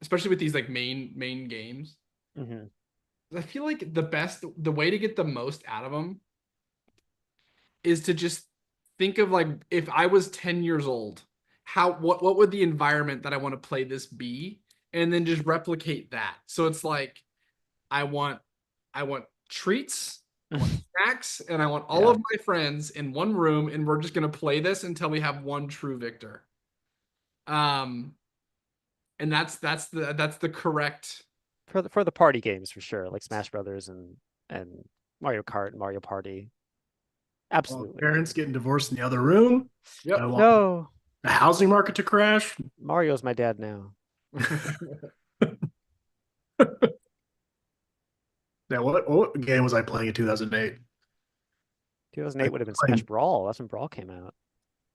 especially with these like main games. Hmm. I feel like the way to get the most out of them is to just think of like if I was 10 years old, what would the environment that I want to play this be? And then just replicate that. So it's like I want I want treats, I want snacks, and I want all Yeah. of my friends in one room, and we're just gonna play this until we have one true victor. Um, and that's the correct. For the party games for sure, like Smash Brothers and Mario Kart and Mario Party. Well, Absolutely. parents getting divorced in the other room. I Yep. want No, the housing market to crash. Mario's my dad now. Yeah, what game was I playing in 2008? 2008 would have been Smash Brawl. That's when Brawl came out.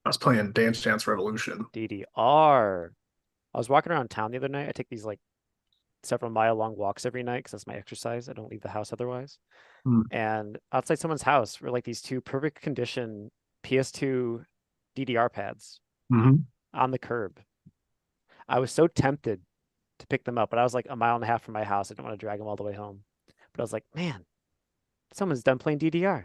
I was playing Dance Dance Revolution. DDR. I was walking around town the other night. I take these like several mile long walks every night because that's my exercise. I don't leave the house otherwise. Hmm. And outside someone's house were like these two perfect condition PS2 DDR pads Mm-hmm. on the curb. I was so tempted to pick them up, but I was like a mile and a half from my house. I didn't want to drag them all the way home. But I was like, man, someone's done playing DDR.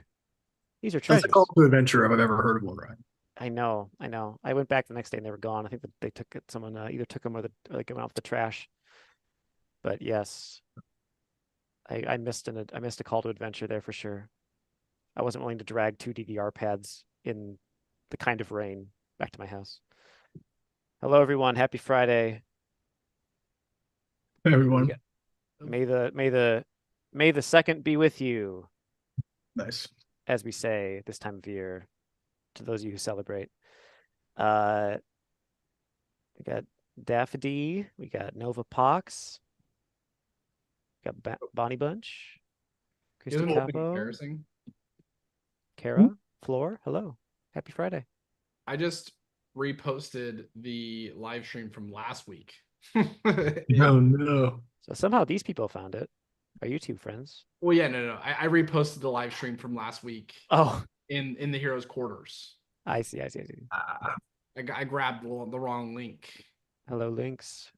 These are That's a treasures. call to adventure if I've ever heard of one, right? I know, I know. I went back the next day and they were gone. I think that they took it. Someone either took them or they went off the trash. But yes, I missed a call to adventure there for sure. I wasn't willing to drag two DDR pads in the kind of rain back to my house. Hello, everyone. Happy Friday. Everyone. May the second be with you, Nice. as we say this time of year, to those of you who celebrate. We got Daffodil, we got Nova Pox, we got Bonnie Bunch, Christy Isn't it like Capo, embarrassing? Kara, Floor. Hello. Happy Friday. I just reposted the live stream from last week. No, no. So somehow these people found it. Our YouTube friends. Well, yeah, no. I reposted the live stream from last week Oh, in the heroes' quarters. I see. I see. I see. Ah, I grabbed the wrong link. Hello, Lynx.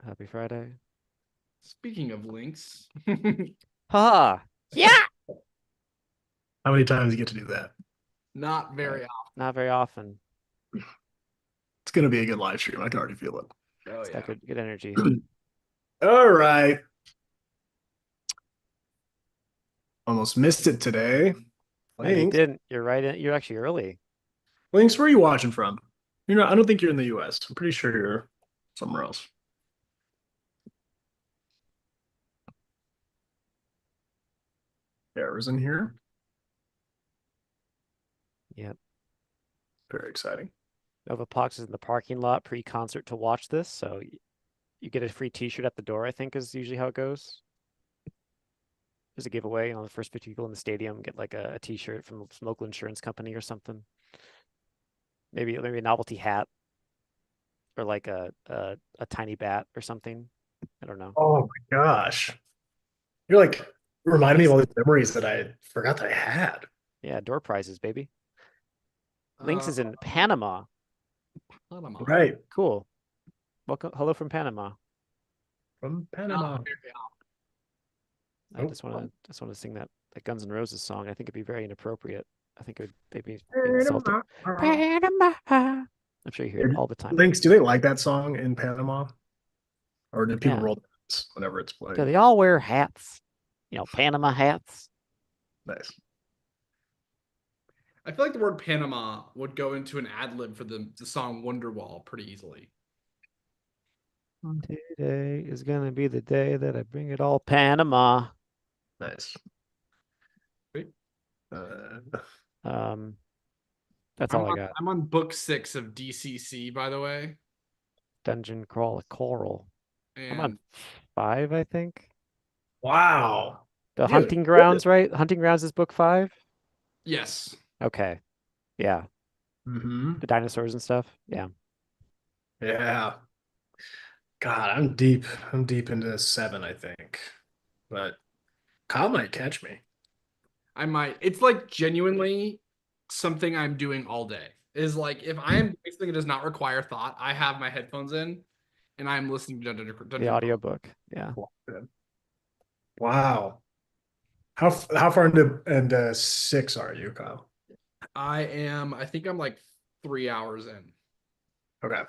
Happy Friday. Speaking of links, Ha! Yeah! how many times you get to do that? not very often. Not very often. It's gonna be a good live stream. I can already feel it. Oh It's yeah. got good energy. All right. Almost missed it today. No, you Links. didn't. You're right. You're actually early. Links, where are you watching from? You're not, I don't think you're in the US. I'm pretty sure you're somewhere else. Errors in here. Yep. Very exciting. Nova Pox is in the parking lot pre-concert to watch this, so you get a free T-shirt at the door, I think is usually how it goes. There's a giveaway. The first 50 people in the stadium get like a T-shirt from some local insurance company or something. Maybe a novelty hat or like a tiny bat or something. I don't know. Oh my gosh. You're like reminding me of all these memories that I forgot that I had. Yeah, door prizes, baby. Lynx is in Uh, Panama. Panama. Right. Cool. Welcome. Hello from Panama. From Panama. Not very I just want to sing that Guns N' Roses song. I think it'd be very inappropriate. I think they'd be insulted. Panama. I'm sure you hear it all the time. Links, do they like that song in Panama? Or do people Yeah. roll their eyes whenever it's played? Do they all wear hats? Panama hats. Nice. I feel like the word Panama would go into an ad lib for the song Wonderwall pretty easily. Today is gonna be the day that I bring it all Panama. Nice. That's all I got. I'm on book 6 of DCC, by the way. Dungeon Crawl Coral. I'm on And 5, I think. Wow. The Dude, Hunting Grounds, right? Hunting Grounds is book 5. yes, Okay. Yeah. Mm-hmm. The dinosaurs and stuff. Yeah. Yeah. God, I'm deep. I'm deep into 7, I think. But Kyle might catch me. I might. It's like genuinely something I'm doing all day. Is like if I am doing something that does not require thought, I have my headphones in and I'm listening to Dungeon The audiobook. Yeah. Wow. How far into 6 are you, Kyle? I think I'm like 3 hours in. Okay.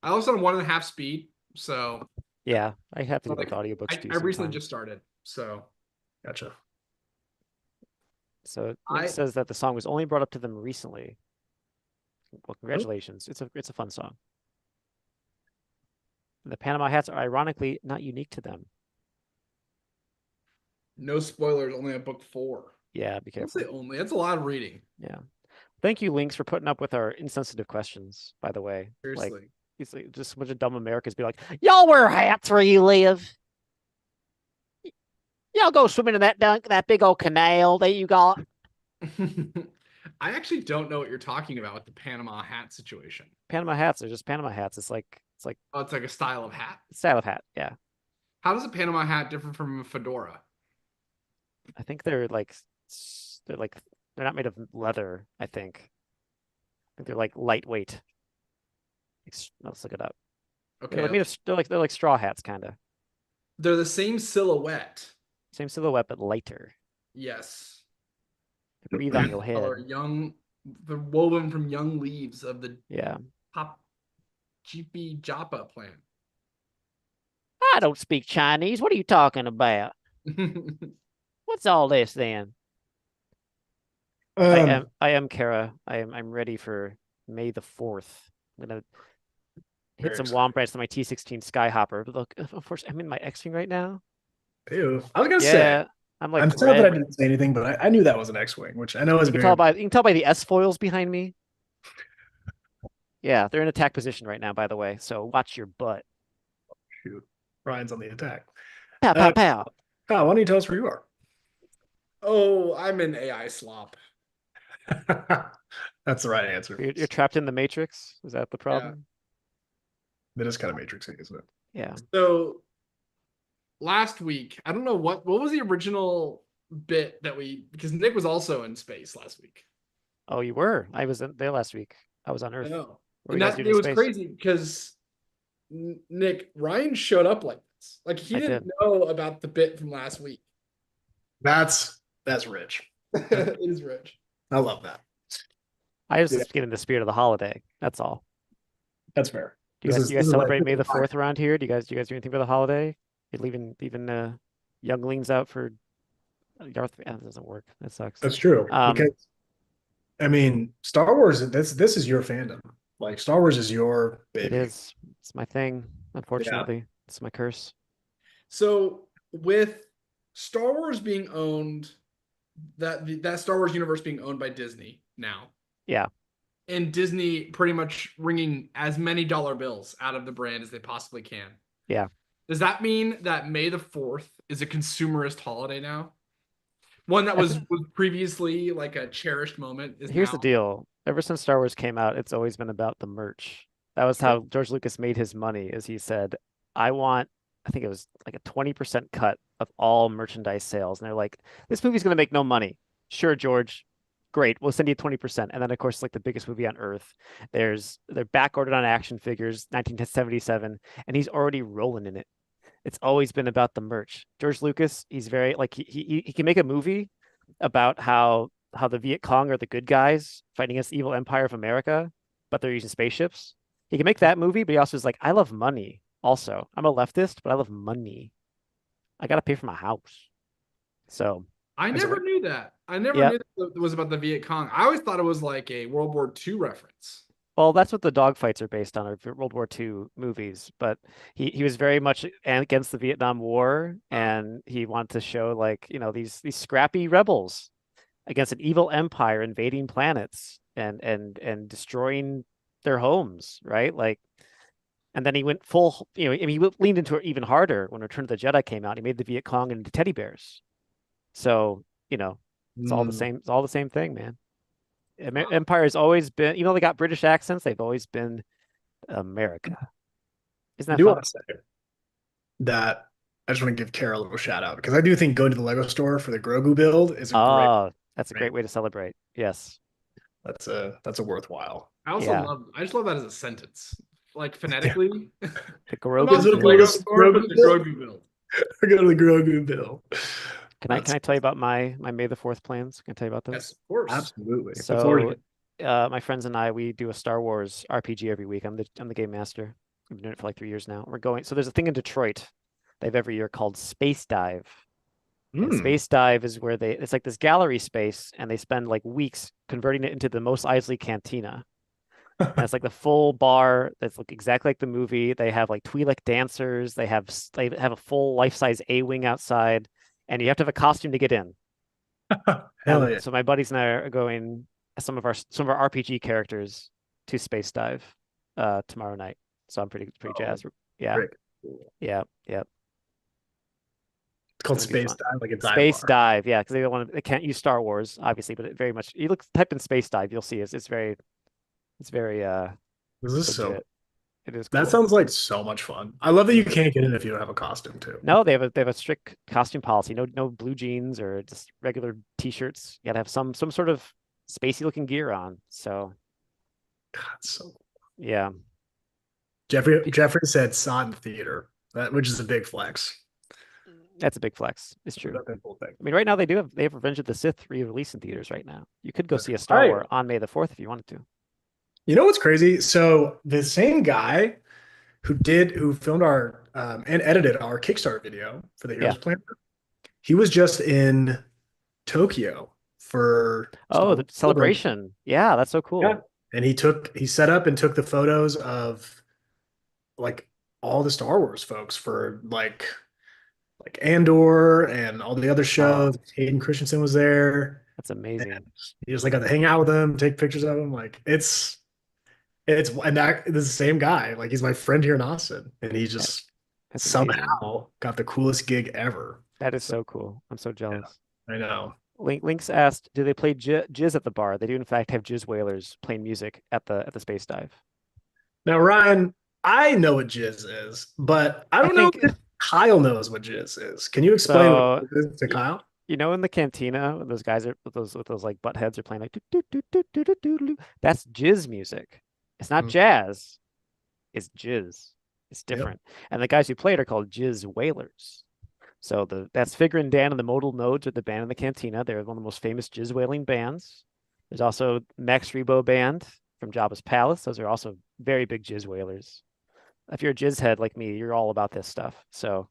I also on 1.5 speed, so Yeah. I have to do like both audiobooks too I recently sometimes. just started, so Gotcha. So Link says that the song was only brought up to them recently. Well, congratulations. It's a fun song. The Panama hats are ironically not unique to them. no spoilers, only at book 4. Yeah, be Don't careful. say only. That's a lot of reading. Yeah. Thank you, Lynx, for putting up with our insensitive questions, by the way. Like, Seriously. it's like just a bunch of dumb Americans be like, y'all wear hats where you live. Y'all go swimming in that big old canal that you got. I actually don't know what you're talking about with the Panama hat situation. Panama hats are just Panama hats. It's like Oh, it's like a style of hat. style of hat. Yeah. How does a Panama hat differ from a fedora? I think they're not made of leather, I think. I think they're like lightweight. Let's look it up. Okay, They're like straw hats, kind of. they're the same silhouette. Same silhouette, but lighter. Yes. They breathe on your Color head. they're woven from young leaves of the Yeah. Pop GP Japa plant. I don't speak Chinese. What are you talking about? What's all this then? I am Kara. I'm ready for May the 4th. I'm gonna hit some Wombrats on my T16 Skyhopper. But look, of course, I'm in my X-Wing right now. Ew. I was gonna say I'm like I'm sad that I didn't say anything, but I knew that was an X-Wing, which I know is you very can tell by the S foils behind me. Yeah, they're in attack position right now, by the way. So watch your butt. shoot. Ryan's on the attack. Pow pow pow. Kyle, why don't you tell us where you are? Oh, I'm in AI slop. That's the right answer. You're trapped in the Matrix. Is that the problem? That is kind of Matrixy, isn't it? Yeah. So last week, I don't know what was the original bit that because Nick was also in space last week. Oh, you were? I was there last week. I was on Earth. I know. And it was crazy because Nick, Ryan showed up like this. Like he didn't know about the bit from last week. That's rich. It is rich. I love that. I just get in the spirit of the holiday. That's all. That's fair. Do you guys celebrate May the 4th around here? Do you guys do anything for the holiday? You're leaving younglings out for Darth. That doesn't work. That sucks. That's true. Because I mean, Star Wars. This is your fandom. Like Star Wars is your baby. It is. It's my thing. Unfortunately, it's my curse. So with Star Wars being owned, that Star Wars universe being owned by Disney now. Yeah. And Disney pretty much wringing as many dollar bills out of the brand as they possibly can. Yeah. Does that mean that May the 4th is a consumerist holiday now? One that was previously like a cherished moment. Here's the deal. Ever since Star Wars came out, it's always been about the merch. That was how George Lucas made his money, is he said, I think it was like a 20% cut of all merchandise sales. And they're like, this movie's going to make no money. Sure, George. Great. We'll send you 20%. And then, of course, like the biggest movie on earth, they're back ordered on action figures, 1977, and he's already rolling in it. It's always been about the merch. George Lucas, he's very like he can make a movie about how the Viet Cong are the good guys fighting against the evil empire of America, but they're using spaceships. He can make that movie, but he also is like, I love money. Also, I'm a leftist, but I love money. I gotta pay for my house. So I never knew that. I never knew that it was about the Viet Cong. I always thought it was like a World War II reference. Well, that's what the dogfights are based on, are World War II movies. But he was very much against the Vietnam War, and he wanted to show like, these scrappy rebels against an evil empire invading planets and destroying their homes, right? Like, and then he went full, he leaned into it even harder when Return of the Jedi came out. He made the Viet Cong into teddy bears. So, it's all the same. It's all the same thing, man. Empire has always been, even though they got British accents, they've always been America. Isn't that fun? Want to say that I just want to give Kara a little shout out, because I do think going to the Lego store for the Grogu build is that's a great way to celebrate. Yes. That's a worthwhile. I just love that as a sentence. like phonetically. The I'm Grogu not Is it a the build. Lego Lego store, but the build? Grogu build. I go to the Grogu bill. Can I tell you about my May the 4th plans? Can I tell you about those? Yes, of course. Absolutely. So, my friends and I, we do a Star Wars RPG every week. I'm the game master. We've been doing it for like 3 years now. We're going. So there's a thing in Detroit they have every year called Space Dive. And Space Dive is where it's like this gallery space, and they spend like weeks converting it into the Mos Eisley Cantina. And it's like the full bar that's like exactly like the movie. They have like Twi'lek dancers. They have a full life-size A-wing outside, and you have to have a costume to get in. Hell yeah. So my buddies and I are going as some of our RPG characters to Space Dive tomorrow night. So I'm pretty jazzed. Yeah. Frick. Yeah. It's called It's gonna be Space fun. Dive, like a dive Space bar. Dive, yeah, because they can't use Star Wars, obviously, but it very much you type in Space Dive, you'll see it's very This is so. legit. It is cool. That sounds like so much fun. I love that you can't get in if you don't have a costume too. No, they have a strict costume policy. No blue jeans or just regular t-shirts. You gotta have some sort of spacey looking gear on. So God, so yeah. Jeffrey said saw it in the theater, which is a big flex. That's a big flex. It's true. That whole thing. I mean, right now they have Revenge of the Sith re-release in theaters right now. You could go That's see a Star right. Wars on May the 4th if you wanted to. You know what's crazy? So the same guy who filmed our and edited our Kickstarter video for the Heroes Yeah. Planner, he was just in Tokyo for Oh, the celebration. Yeah, that's so cool. Yeah. And he set up and took the photos of like all the Star Wars folks for like Andor and all the other shows. Hayden Christensen was there. That's amazing. And he just like got to hang out with him, take pictures of him. Like it's and this is the same guy. Like he's my friend here in Austin, and he just That's amazing. somehow got the coolest gig ever. That is so cool. I'm so jealous. I know. Links asked, do they play jizz at the bar? They do in fact have jizz whalers playing music at the Space Dive. Now, Ryan, I know what jizz is, but I don't know if Kyle knows what jizz is. Can you explain what jizz is to Kyle? You know, in the cantina, when those guys are with those like butt heads are playing like do, do, do, do, do, do, do. That's jizz music. It's not jazz. It's jizz. It's different. And the guys who play it are called jizz whalers. So that's Figure and Dan and the Modal Nodes are the band in the cantina. They're one of the most famous jizz whaling bands. There's also Max Rebo Band from Jabba's Palace. Those are also very big jizz whalers. If you're a jizz head like me, you're all about this stuff. So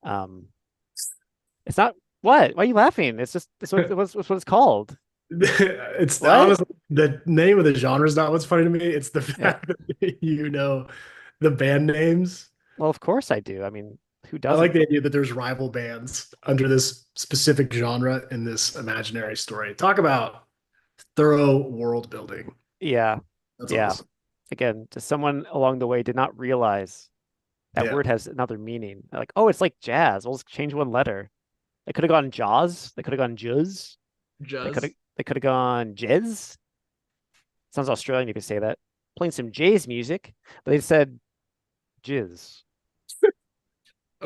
it's not what? Why are you laughing? It's just it's what it's called. It's honestly the name of the genre is not what's funny to me. It's the fact that you know the band names. Well, of course I do. I mean, who doesn't? I like the idea that there's rival bands under this specific genre in this imaginary story. Talk about thorough world building. Yeah. That's yeah. awesome. Again, just someone along the way did not realize that word has another meaning. They're like, oh, it's like jazz. We'll just change one letter. They could have gone Jaws. They could have gone Juzz. They could have gone Jizz. Sounds Australian. You could say that. Playing some jazz music, but they said Jizz.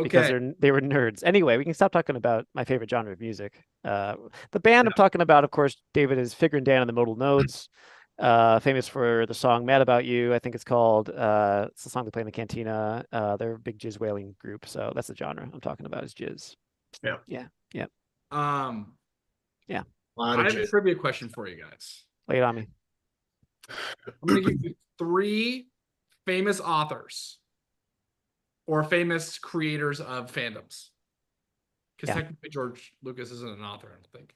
Because they were nerds. Anyway, we can stop talking about my favorite genre of music. The band I'm talking about, of course, David, is Figure and Dan and the Modal Nodes. Famous for the song Mad About You, I think it's called. It's the song they play in the cantina. They're a big jizz whaling group, so that's the genre I'm talking about is jizz. Yeah. Yeah. I have a trivia question for you guys. Lay it on me. I'm going to give you 3 famous authors or famous creators of fandoms. Because technically George Lucas isn't an author, I don't think.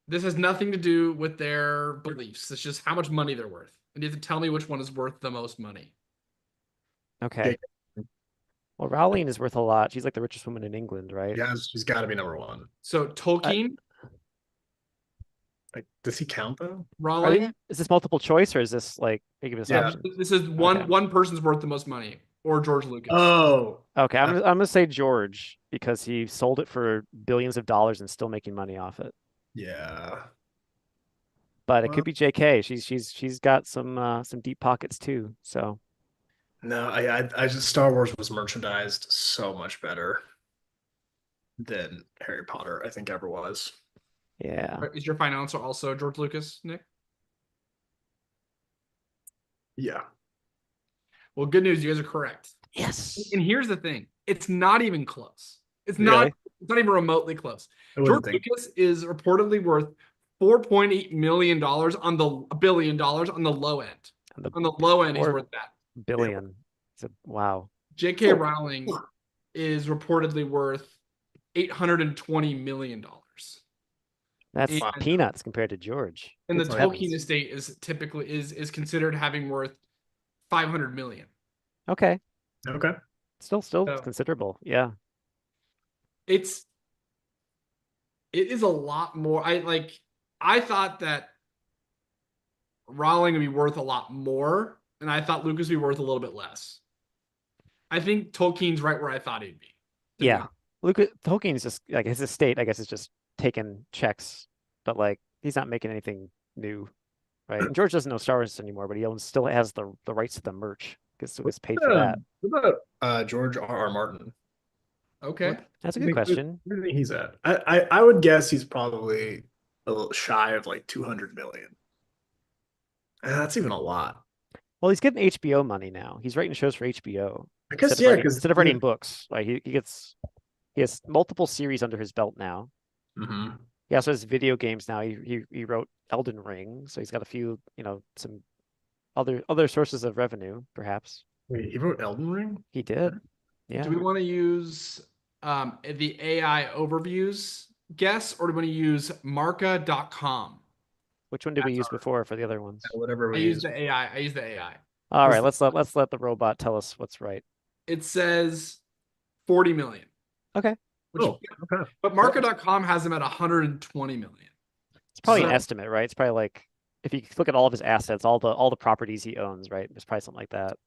This has nothing to do with their beliefs. It's just how much money they're worth. And you have to tell me which one is worth the most money. Okay. Well, Rowling is worth a lot. She's like the richest woman in England, right? Yeah, she's got to be number 1. So Tolkien. Like, does he count though? Rowling. Is this multiple choice or is this like making this option? This is one person's worth the most money, or George Lucas. Oh, okay. I'm gonna say George because he sold it for billions of dollars and still making money off it. Yeah, but it could be JK. She's got some deep pockets too. So no, I just Star Wars was merchandised so much better than Harry Potter, I think, ever was. Yeah. Is your final answer also George Lucas, Nick? Yeah. Well, good news, you guys are correct. Yes. And here's the thing: it's not even close. It's not. Really? It's not even remotely close. I George wouldn't think. Lucas is reportedly worth $4.8 million on the $1 billion on the low end. And the On the low end, he's 4 worth that. billion. Wow. J.K. Rowling is reportedly worth $820 million. That's And- peanuts compared to George. And the Good Tolkien heavens. estate is typically is considered having worth 500 million. Okay. Okay. Still So- considerable. Yeah. It is a lot more. I thought that Rowling would be worth a lot more, and I thought Lucas would be worth a little bit less. I think Tolkien's right where I thought he'd be. to be Yeah. honest. Lucas Tolkien's just like his estate, I guess, is just taking checks, but like he's not making anything new, right? And George doesn't know Star Wars anymore, but he still has the rights to the merch because Lucas paid for that. What about George R.R. Martin? Okay. That's a good question. Where do you think he's at? I would guess he's probably a little shy of like 200 million. That's even a lot. Well, he's getting HBO money now. He's writing shows for HBO I guess instead of yeah, writing, because instead of writing books. Like he has multiple series under his belt now. Mhm. He also has video games now. He wrote Elden Ring, so he's got a few, some other sources of revenue, perhaps. Wait, he wrote Elden Ring? He did. Yeah. Do we want to use the AI overviews guess, or do we want to use marca.com? Which one did we use before for the other ones? Whatever I we use use. the AI. I use the AI. All right, Let's- let's let the robot tell us what's right. It says 40 million. Okay. Which, Oh, okay. but marca.com has him at 120 million. It's probably an So- estimate, right? It's probably like if you look at all of his assets, all the properties he owns, right? There's probably something like that.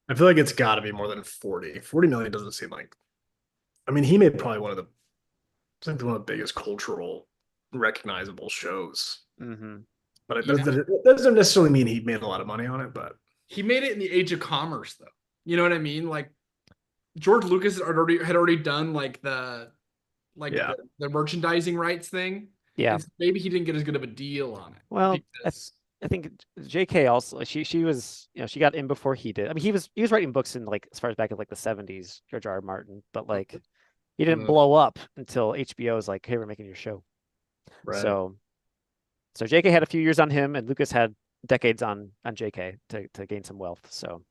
I feel like it's got to be more than 40. 40 million doesn't seem like. I mean, he made probably one of the biggest cultural recognizable shows. Mm-hmm. But it Yeah. doesn't necessarily mean he made a lot of money on it. But He made it in the age of commerce, though. You know what I mean? Like George Lucas had already done like the Yeah. the merchandising rights thing. Yeah. And so maybe he didn't get as good of a deal on it. Well, because- I think J.K. also she was she got in before he did. I mean he was writing books in like as far as back in like the 70s, George R. R. Martin, but like he didn't blow up until HBO was like, hey, we're making your show. So J.K. had a few years on him, and Lucas had decades on J.K. to gain some wealth. So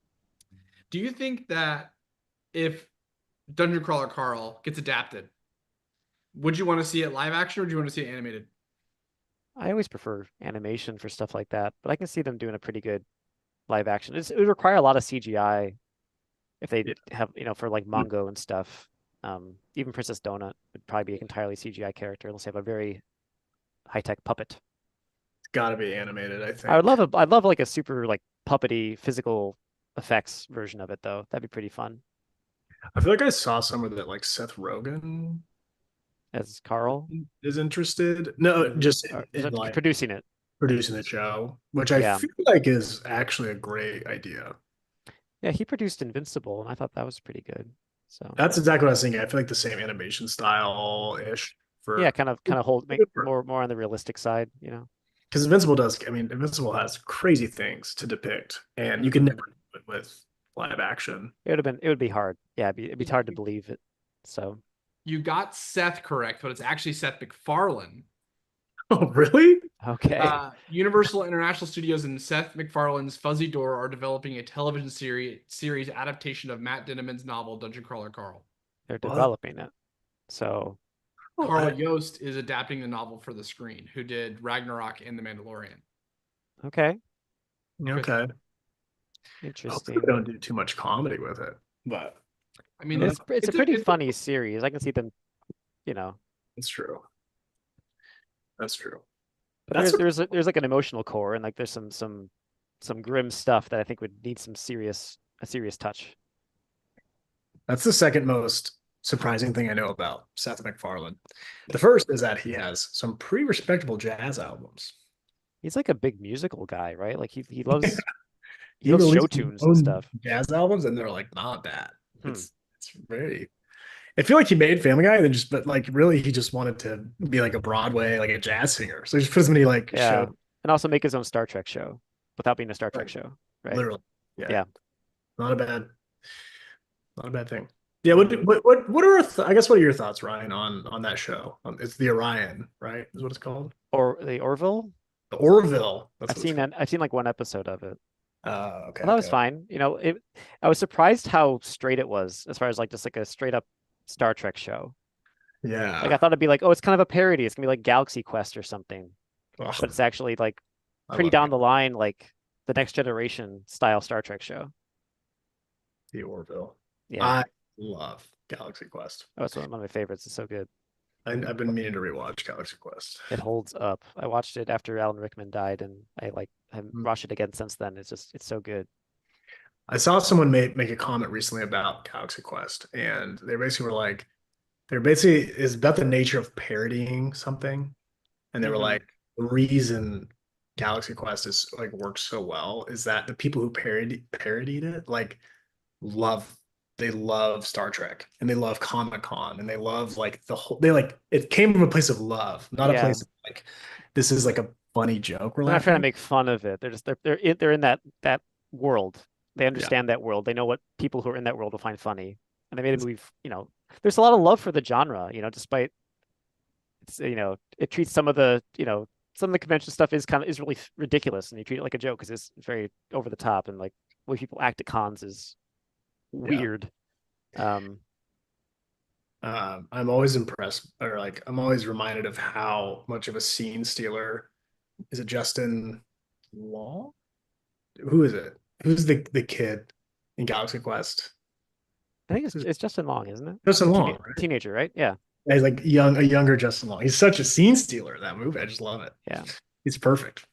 do you think that if Dungeon Crawler Carl gets adapted, would you want to see it live action or do you want to see it animated? I always prefer animation for stuff like that, but I can see them doing a pretty good live action. It would require a lot of CGI if they have, for like Mongo and stuff. Even Princess Donut would probably be an entirely CGI character unless they have a very high-tech puppet. it's got to be animated. I think. I'd love like a super like puppety physical effects version of it though. That'd be pretty fun. I feel like I saw somewhere that like Seth Rogen As Carl, is interested. No, just or in, is like producing it. producing the show, which I Yeah. feel like is actually a great idea. Yeah, he produced Invincible, and I thought that was pretty good. So That's exactly what I was thinking. I feel like the same animation style ish for yeah, kind of make Good for- more on the realistic side, because Invincible does. I mean, Invincible has crazy things to depict, and you can never do it with live action. It would be hard. Yeah, it'd be hard to believe it. So You got Seth correct, but it's actually Seth MacFarlane. Oh, really? okay. Universal International Studios and Seth MacFarlane's Fuzzy Door are developing a television series adaptation of Matt Dinniman's novel Dungeon Crawler Carl. They're What? developing it. So Carl Yost is adapting the novel for the screen, who did Ragnarok and The Mandalorian. okay. Okay. Interesting. Hopefully they don't do too much comedy with it, but I mean, It's a pretty it's- funny series. I can see them, it's true. That's true. but That's there's like an emotional core and like there's some grim stuff that I think would need a serious touch. That's the second most surprising thing I know about Seth MacFarlane. The first is that he has some pretty respectable jazz albums. He's like a big musical guy, right? Like he loves he He loves show released his tunes and own stuff. Jazz albums, and they're like not bad. Hmm. It's very. I feel like he made Family Guy, and then but like really, he just wanted to be like a Broadway, like a jazz singer. So he just put as many like Yeah. shows, And also make his own Star Trek show without being a Star Trek Right. show, right? literally. Yeah. Not a bad thing. Yeah. What are I guess what are your thoughts, Ryan, on that show? It's the Orion, right? Is what it's called. Or the Orville. The Orville. That's I've what it's seen called. that. I've seen like one episode of it. Okay. Well, that was Okay. fine. I was surprised how straight it was as far as like just like a straight up Star Trek show. Like I Yeah. thought it'd be like, oh, it's kind of a parody. It's gonna be like Galaxy Quest or something, Ugh, but it's actually like I pretty love down the line, like the Next Generation style Star Trek show. the Orville. Yeah, I love Galaxy Quest. that was one of my favorites. It's so good. I've been meaning to rewatch Galaxy Quest. It holds up. I watched it after Alan Rickman died, and I watched it again since then. It's so good. I saw someone make a comment recently about Galaxy Quest, and they basically were like, they're basically is about the nature of parodying something, and they were Mhm. like, the reason Galaxy Quest is like works so well is that the people who parodied it like love they love Star Trek and they love Comic Con and they love like the whole they like it came from a place of love, not a Yeah, place of like this is like a funny joke we're they're not trying to laughing. make fun of it. They're in that world. They Yeah. understand that world. They know what people who are in that world will find funny, and they made a movie. There's a lot of love for the genre. Despite it treats some of the convention stuff is really ridiculous, and you treat it like a joke because it's very over the top, and like the way people act at cons is Yeah. weird. Um, I'm always impressed, or like I'm always reminded of how much of a scene stealer is it Justin Long? Who is it? Who's the kid in Galaxy Quest? I think it's Justin Long, isn't it? Justin Long, The right? teenager, right? Yeah, He's like a younger Justin Long. He's such a scene stealer in that movie. I just love it. yeah. He's perfect.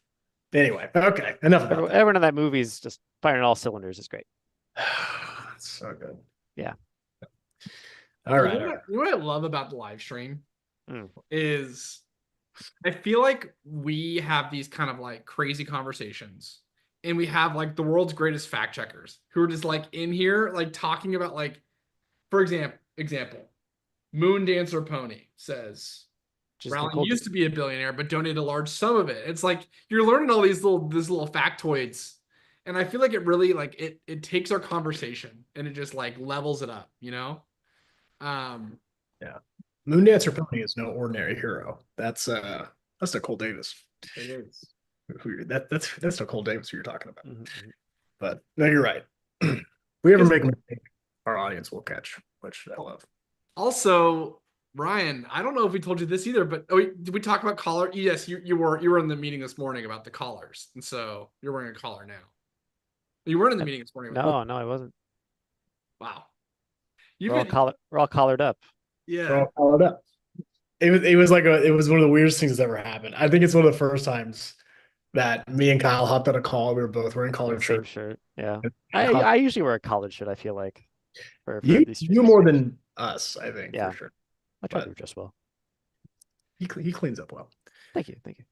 Anyway, okay, enough about Everyone in that movie is just firing all cylinders. It's great. that. It's so good. Yeah. All right, all right. You know what I love about the live stream Mm. is I feel like we have these kind of like crazy conversations, and we have like the world's greatest fact checkers who are just like in here like talking about like, for example, Moon Dancer Pony says Just Rowling Nicole, used to be a billionaire but donated a large sum of it. It's like you're learning all these little factoids, and I feel like it really like it takes our conversation and it just like levels it up, you know? Yeah. Moondancer Pony is no ordinary hero. That's Nicole Davis. It is. That's Nicole Davis who you're talking about. mhm. But no, you're right. If we ever make a mistake, our audience will catch, which I love. Also, Ryan, I don't know if we told you this either, but did we talk about collar? Yes, you were in the meeting this morning about the collars, and so you're wearing a collar now. You weren't in the meeting this morning. No, I wasn't. Wow. We're all collared up. We're Yeah. all followed up. It was one of the weirdest things that's ever happened. I think it's one of the first times that me and Kyle hopped on a call. We were both wearing collared Same shirts. shirt. Yeah. I I usually wear a collared shirt, I feel like. For You these you streams. more than us, I think, Yeah. for sure. I try but- to dress well. He cleans up well. Thank you. Thank you.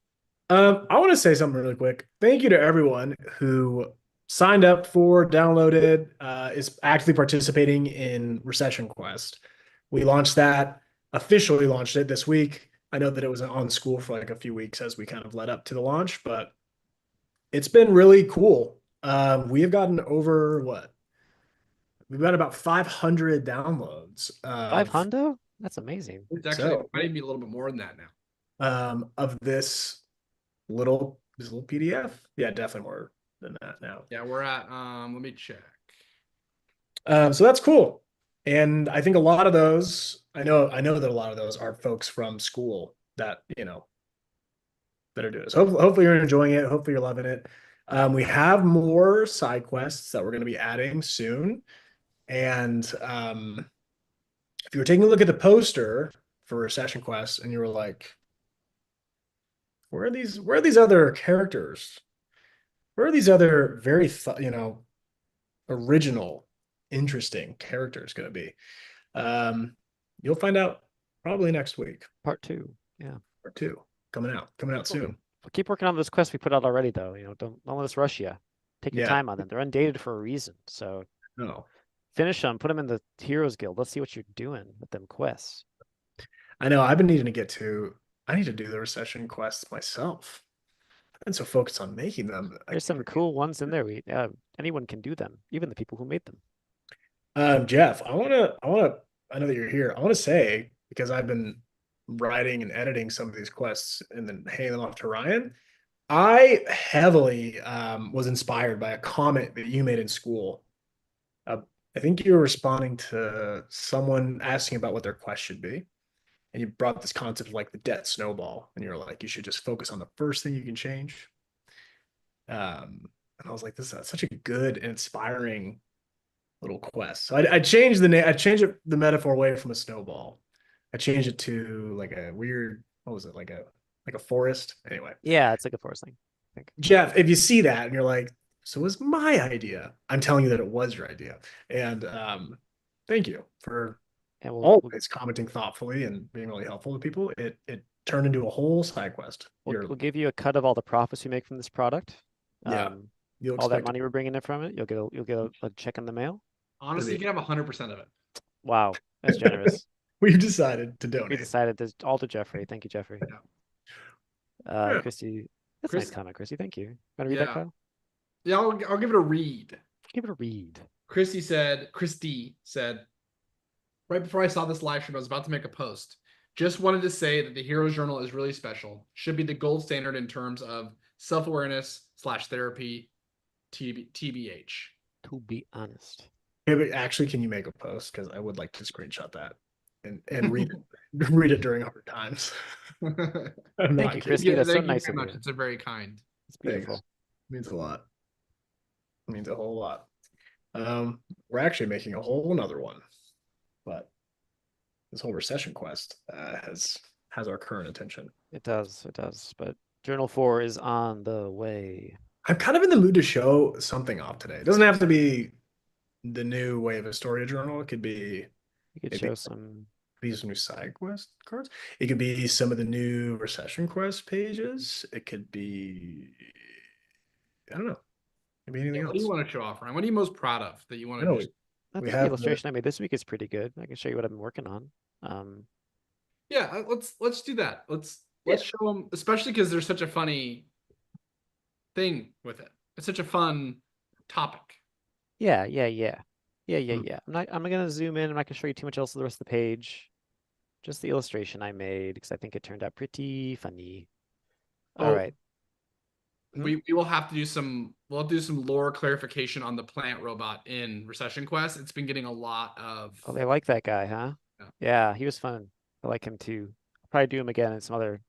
I want to say something really quick. Thank you to everyone who signed up for, downloaded, is actively participating in Recession Quest. We officially launched it this week. I know that it was on school for like a few weeks as we kind of led up to the launch, but it's been really cool. We have gotten over what? We've got about 500 downloads. 500? That's amazing. It's actually So- might even be a little bit more than that now. Of this little PDF. Yeah, definitely more than that now. Yeah, we're at let me check. So that's cool. And I think a lot of those, I know that a lot of those are folks from school that, that are doing this. Hopefully you're enjoying it. Hopefully you're loving it. We have more side quests that we're going to be adding soon. And if you were taking a look at the poster for Recession Quest and you were like, where are these other characters? Where are these other very, original, interesting characters going to be? You'll find out probably next week Part 2. or two coming out soon. We'll keep working on those quests we put out already, though. Don't let us rush you. Take your Yeah. time on them. They're undated for a reason. So No, finish them. Put them in the Heroes Guild. Let's see what you're doing with them quests. I know I've been needing to I need to do the Recession quests myself. been so focused on making them. There's some cool ones in there. Anyone can do them, even the people who made them. Jeff, I know that you're here. I want to say, because I've been writing and editing some of these quests and then handing them off to Ryan, I heavily was inspired by a comment that you made in school. Uh, I think you were responding to someone asking about what their quest should be. And you brought this concept of like the debt snowball, and you're like, you should just focus on the first thing you can change. And I was like, this is such a good and inspiring little quest. So I changed the name. I changed the metaphor away from a snowball. I changed it to like a weird. What was it? Like a forest. Anyway, Yeah, it's like a forest thing, I think. Jeff, if you see that and you're like, so it was my idea. I'm telling you that it was your idea. And thank you for And always commenting thoughtfully and being really helpful to people. It turned into a whole side quest. we'll give you a cut of all the profits we make from this product. Yeah. You'll All that expect money we're bringing in from it, you'll get a check in the mail. Honestly, you can have 100% of it. Wow, that's generous. we've decided to We donate. decided this all to Jeffrey. Thank you, Jeffrey. Yeah. Christy, that's a Chris- nice comment, Christy. Thank you. Want to read that, Yeah. Kyle? Yeah, I'll give it a read. Give it a read. Christy said, right before I saw this live stream, I was about to make a post. Just wanted to say that the Heroes Journal is really special. Should be the gold standard in terms of self-awareness / therapy, TBH. To be honest. Yeah, but actually, can you make a post? Because I would like to screenshot that and read it, read it during hard times. I'm Thank not you, kidding. Christy. That's so thank you nice very of much. you. It's a very kind. It's beautiful. Thanks. Means a lot. Means a whole lot. We're actually making a whole nother one, but this whole recession quest has our current attention. It does. But Journal 4 is on the way. I'm kind of in the mood to show something off today. It doesn't have to be the new Way of Historia journal. It could be You could maybe show some. these new side quest cards. It could be some of the new recession quest pages. It could be, I don't know. Maybe anything What do you else. want to show off, Ryan? What are you most proud of that you want I know to just... I We think have the the- illustration I made this week is pretty good. I can show you what I've been working on. Yeah, let's do that. Let's Yeah. show them, especially because there's such a funny thing with it. It's such a fun topic. Yeah. Hmm. I'm not gonna zoom in. I'm not gonna show you too much else of the rest of the page. Just the illustration I made because I think it turned out pretty funny. All Oh, right. We will have to do some. We'll do some lore clarification on the plant robot in Recession Quest. It's been getting a lot of. Oh, they like that guy, huh? Yeah. Yeah, he was fun. I like him too. I'll probably do him again in some other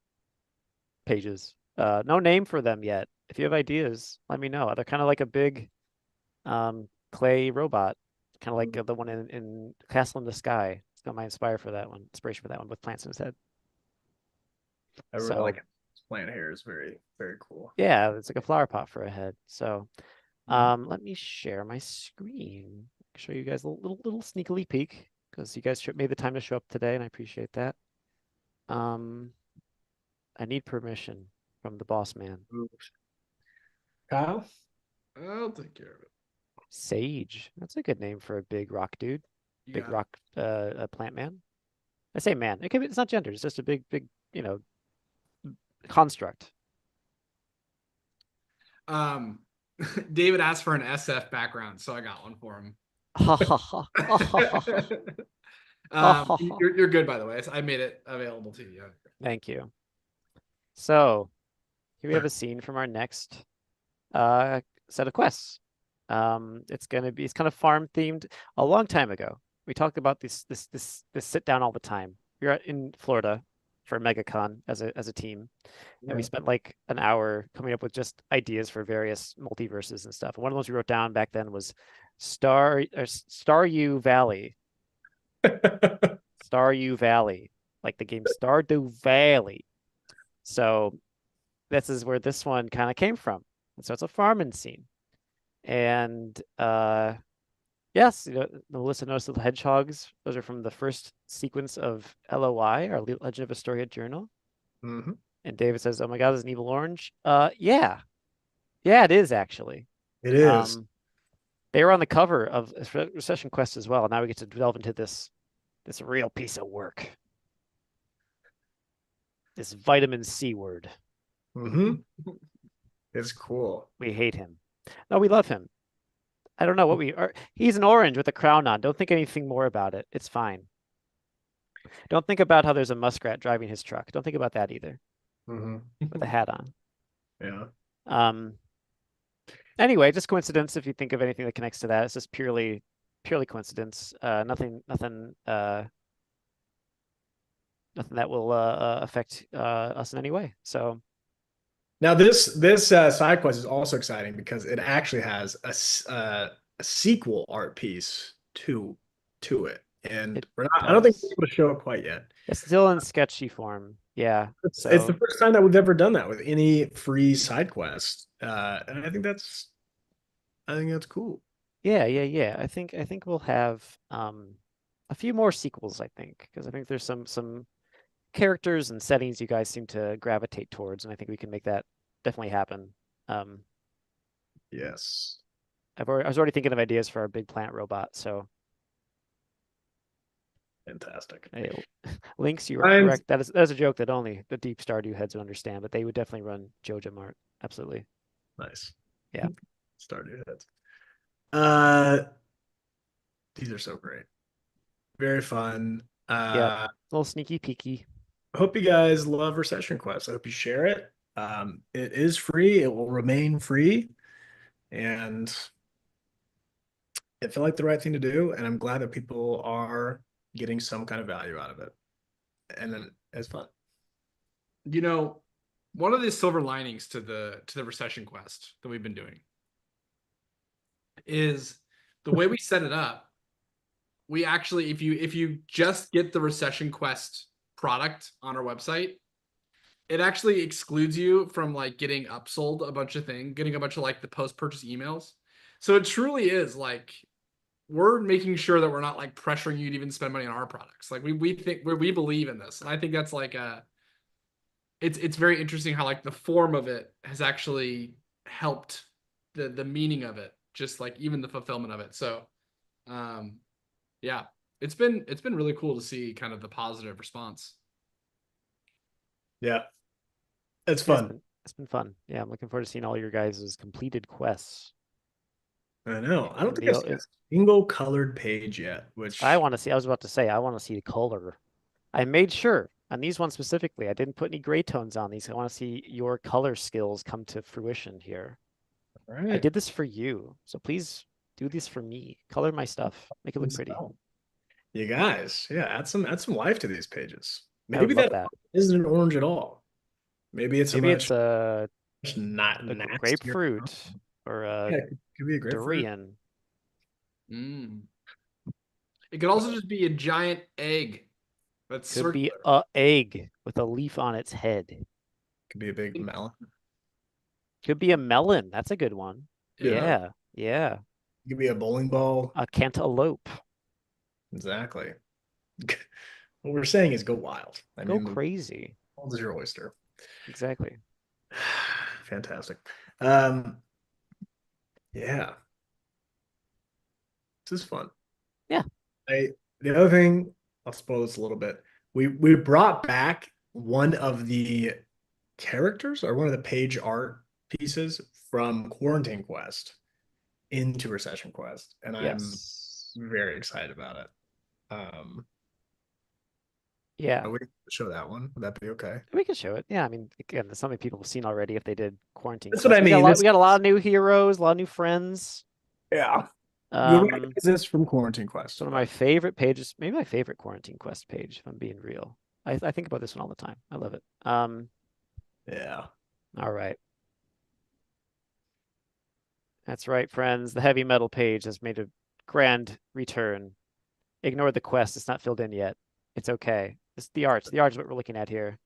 pages. No name for them yet. If you have ideas, let me know. They're kind of like a big clay robot, kind of like the one in Castle in the Sky. It's got my inspiration for that one with plants in his head. I really So- like it. This plant here is very, very cool. Yeah, it's like a flower pot for a head. So let me share my screen. Show you guys a little sneakily peek because you guys made the time to show up today and I appreciate that. I need permission from the boss man. Kyle? I'll take care of it. Sage. That's a good name for a big rock dude. You Big got it. rock a plant man. I say man. It's not gender, it's just a big, construct. David asked for an SF background, so I got one for him. Ha ha ha. You're good, by the way. I made it available to you. Thank you. So here we have a scene from our next set of quests. It's kind of farm themed. A long time ago, we talked about this sit down all the time. We were in Florida for MegaCon as a team, and we spent like an hour coming up with just ideas for various multiverses and stuff. And one of the ones we wrote down back then was Stardew Valley. Stardew Valley, like the game Stardew Valley. So this is where this one kind of came from. And so it's a farming scene. And yes, Melissa noticed the hedgehogs. Those are from the first sequence of LOI, our Legend of Astoria journal. Mm-hmm. And David says, "Oh my God, there's an evil orange." Yeah, it is actually. It is. They were on the cover of Recession Quest as well. Now we get to delve into this real piece of work. This vitamin C word. Mm-hmm. It's cool. We hate him. No, we love him. I don't know what we are. He's an orange with a crown on. Don't think anything more about it. It's fine. Don't think about how there's a muskrat driving his truck. Don't think about that either. Hmm. With a hat on. Yeah. Anyway, just coincidence. If you think of anything that connects to that, it's just purely coincidence. Nothing that will affect us in any way. So Now this side quest is also exciting because it actually has a sequel art piece to it, and It I don't think does. we're able to show it quite yet. It's still in sketchy form. Yeah. It's the So first time that we've ever done that with any free side quest, and I think that's cool. yeah. I think we'll have a few more sequels, I think, because I think there's some characters and settings you guys seem to gravitate towards, and I think we can make that definitely happen. Um, Yes, I was already thinking of ideas for our big plant robot, so fantastic. hey, Lynx, you are I'm correct. That is a joke that only the deep Stardew heads would understand, but they would definitely run Joja Mart. Absolutely. nice. Yeah. Stardew heads. Uh, these are so great. Very fun. Yep. A little sneaky peeky. I hope you guys love Recession Quest. I hope you share it. It is free. It will remain free, and it felt like the right thing to do. And I'm glad that people are getting some kind of value out of it, and then it's fun. You know, one of the silver linings to the recession quest that we've been doing is the way we set it up. We actually, if you just get the recession quest product on our website, it actually excludes you from like getting upsold a bunch of things, getting a bunch of like the post-purchase emails. So it truly is like we're making sure that we're not like pressuring you to even spend money on our products. Like we think we believe in this, and I think that's like a it's very interesting how like the form of it has actually helped the meaning of it, just like even the fulfillment of it. So um yeah, it's been really cool to see kind of the positive response. Yeah, it's Yeah, fun. it's been fun. Yeah, I'm looking forward to seeing all your guys' completed quests. I know. I don't In think I've the, seen a single colored page yet, I which want to see. I was about to say I want to see the color. I made sure on these ones specifically. I didn't put any gray tones on these. I want to see your color skills come to fruition here. all I right. did this for you, so please do this for me. Color my stuff. Make it look pretty. You guys, yeah, add some life to these pages. I would Maybe love that that. isn't an orange at all. Maybe it's a Maybe it's much not a nastier. grapefruit or a Yeah, it could be a grapefruit. durian. Mm. It could also just be a giant egg that's Could be circular. a egg with a leaf on its head. Could be a big melon. Could be a melon. That's a good one. Yeah. Yeah. It could be a bowling ball. A cantaloupe. Exactly. What we're saying is go wild. I Go mean, the crazy. world is your oyster. Exactly. Fantastic. Yeah, this is fun. Yeah. The other thing, I'll spoil this a little bit. We brought back one of the characters or one of the page art pieces from Quarantine Quest into Recession Quest, and I'm Yes. very excited about it. Yeah. Are we gonna show that one? Would that be okay? We can show it. Yeah, I mean, again, there's something people have seen already if they did Quarantine That's Quest. what I mean. We got a lot of new heroes, a lot of new friends. Yeah. You'll Um, recognize this from Quarantine Quest. It's one of my favorite pages, maybe my favorite Quarantine Quest page, if I'm being real. I think about this one all the time. I love it. Yeah. All right. That's right, friends. The heavy metal page has made a grand return. Ignore the quest. It's not filled in yet. It's okay. It's the art. The art is what we're looking at here.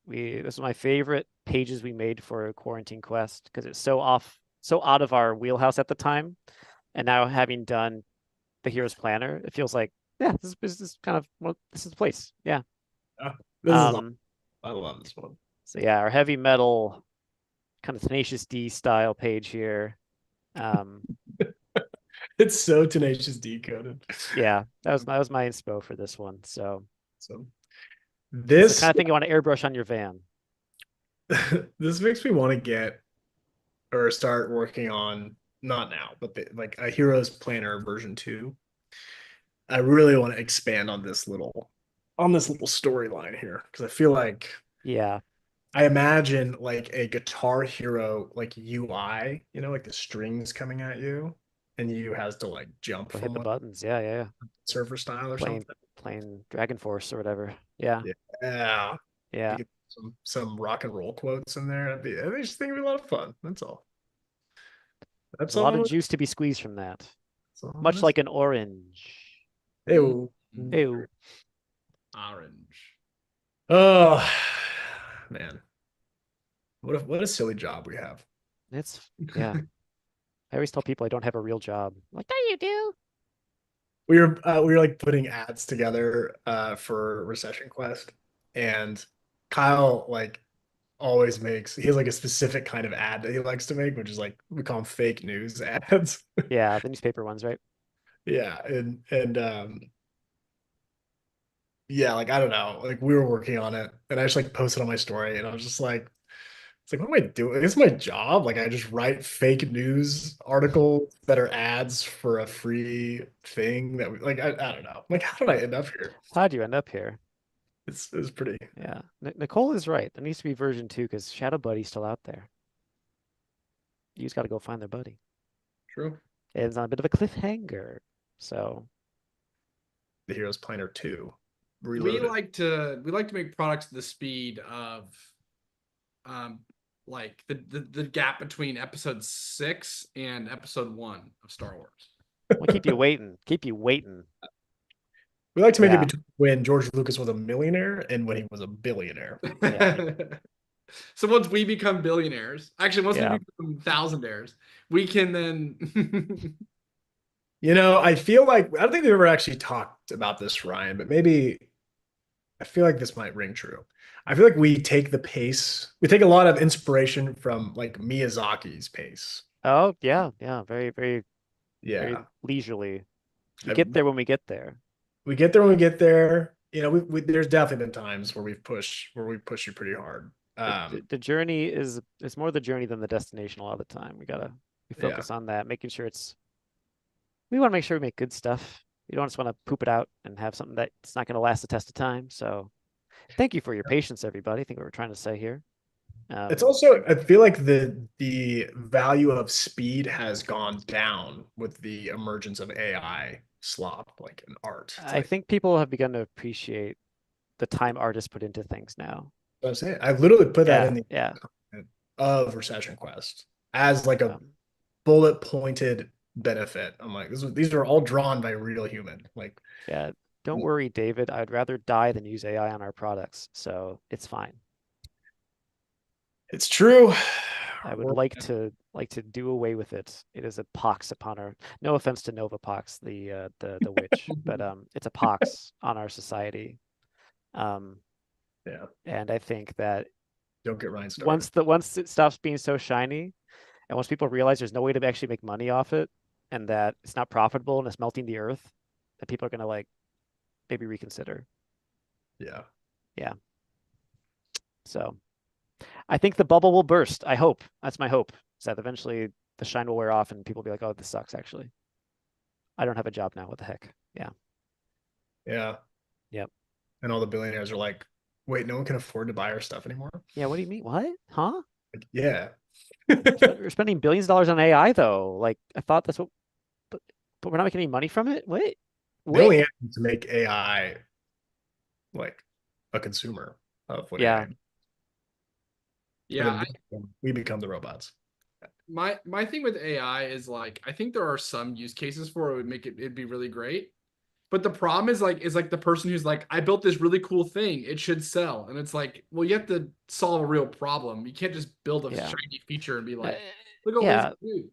This is my favorite pages we made for Quarantine Quest because it's so out of our wheelhouse at the time. And now having done the Hero's Planner, it feels like, yeah, this is kind of, well, this is the place. Yeah. This is awesome. I love this one. So yeah, our heavy metal kind of Tenacious D style page here. It's so Tenacious D coded. Yeah, that was my inspo for this one. So So it's this the kind of thing you want to airbrush on your van. this makes me want to get or start working on not now, but like a Heroes Planner version 2. I really want to expand on this little storyline here because I feel like Yeah, I imagine like a Guitar Hero like UI, like the strings coming at you, and you has to like jump go hit from the one buttons. Yeah, yeah, yeah. surfer style or Playing something. playing Dragon Force or whatever. Yeah, Yeah, you yeah. get some rock and roll quotes in there. I just think it'd be a lot of fun. That's all. There's That's a lot of all. juice to be squeezed from that. That's all I'm Much gonna say. like an orange. Ew. Ew. Orange. Oh man, what a silly job we have. It's yeah. I always tell people I don't have a real job. Like, no, you do. We were like putting ads together for Recession Quest, and Kyle like always makes he has like a specific kind of ad that he likes to make, which is like we call them fake news ads. Yeah, the newspaper ones, right? Yeah, and yeah, like I don't know, like we were working on it, and I just like posted on my story, and I was just like, it's like, what am I doing? It's my job. Like I just write fake news articles that are ads for a free thing that we like. I don't know. Like, how did I end up here? How'd you end up here? It's pretty Yeah. Nicole is right. There needs to be version 2 because Shadow Buddy's still out there. You just got to go find their buddy. true. It's on a bit of a cliffhanger. So, The Heroes Planner 2 We reloaded. like to we like to make products the speed of um like the gap between episode 6 and episode 1 of Star Wars. we'll keep you waiting. Keep you waiting. We like to make it Yeah. between when George Lucas was a millionaire and when he was a billionaire. Yeah. So once we become billionaires, actually once we Yeah. become thousandaires, we can then I feel like I don't think we've ever actually talked about this, Ryan, but maybe I feel like this might ring true. I feel like we take a lot of inspiration from like Miyazaki's pace. Oh, yeah. Yeah. Very, very, very Yeah. leisurely. We I- get there when we get there. we get there when we get there. There's definitely been times where we push you pretty hard. The journey is more the journey than the destination a lot of the time. We Yeah. focus on that, making sure we want to make sure we make good stuff. We don't just want to poop it out and have something that's not going to last the test of time. So thank you for your patience, everybody. I think what we're trying to say here. It's also, I feel like the value of speed has gone down with the emergence of AI slop, like in art. It's I like think people have begun to appreciate the time artists put into things now. I was saying, I literally put that Yeah, in the yeah. content of Recession Quest as like a Um, bullet pointed benefit. I'm like, these are all drawn by real human. Like, yeah. Don't worry, David. I'd rather die than use AI on our products, so it's fine. it's true. I would We're- like to do away with it. It is a pox upon our. No offense to Nova Pox, the witch, but it's a pox on our society. Um, yeah, and I think that don't get Ryan started. once it stops being so shiny, and once people realize there's no way to actually make money off it, and that it's not profitable and it's melting the earth, that people are gonna like maybe reconsider. Yeah. So I think the bubble will burst. I hope. That's my hope. Is that eventually the shine will wear off and people will be like, oh, this sucks actually. I don't have a job now. What the heck? Yeah. Yeah. Yep. And all the billionaires are like, wait, no one can afford to buy our stuff anymore. Yeah. What do you mean? What? Huh? Like, yeah. We're spending billions of dollars on AI though. Like I thought that's what, but we're not making any money from it. What? The only What? answer is to make AI like a consumer of what Yeah. AI. yeah, And then we become the robots. my thing with AI is like I think there are some use cases for it would make it'd be really great. But the problem is like the person who's like, I built this really cool thing, it should sell. And it's like, well, you have to solve a real problem. You can't just build a Yeah. shiny feature and be Uh, like, look at all yeah. this do.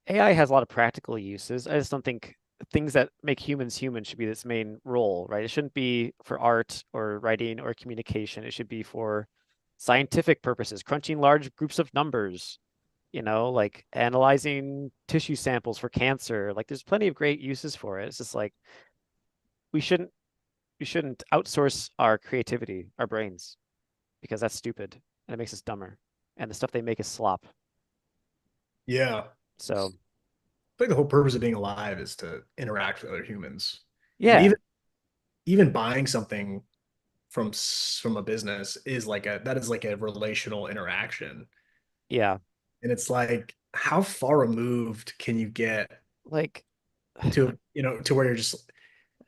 AI has a lot of practical uses. I just don't think things that make humans human should be its main role, right? It shouldn't be for art or writing or communication. It should be for scientific purposes, crunching large groups of numbers, like analyzing tissue samples for cancer. Like there's plenty of great uses for it. It's just like we shouldn't outsource our creativity, our brains, because that's stupid. and it makes us dumber. And the stuff they make is slop. Yeah. So I think the whole purpose of being alive is to interact with other humans. And yeah, even buying something from a business is like that is like a relational interaction. yeah. And it's like, how far removed can you get Like to, to where you're just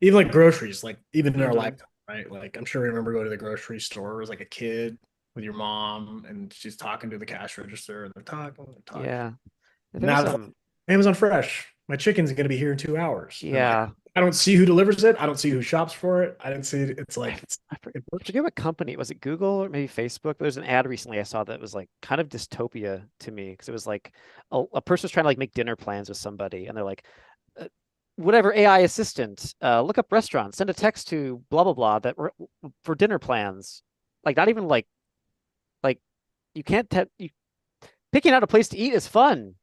even like groceries, like even in our Mhm. lifetime, right? Like I'm sure you remember going to the grocery store as like a kid with your mom and she's talking to the cash register and they're talking. yeah. There was Now it's like, Amazon Fresh. My chicken's gonna be here in 2 hours. And like yeah. I don't see who delivers it. I don't see who shops for it. I didn't see it. It's like I forget what company. Was it Google or maybe Facebook? There's an ad recently I saw that was like kind of dystopia to me because it was like a person was trying to like make dinner plans with somebody and they're like, whatever AI assistant, look up restaurants, send a text to blah blah blah for dinner plans. Like not even like you can't you picking out a place to eat is fun.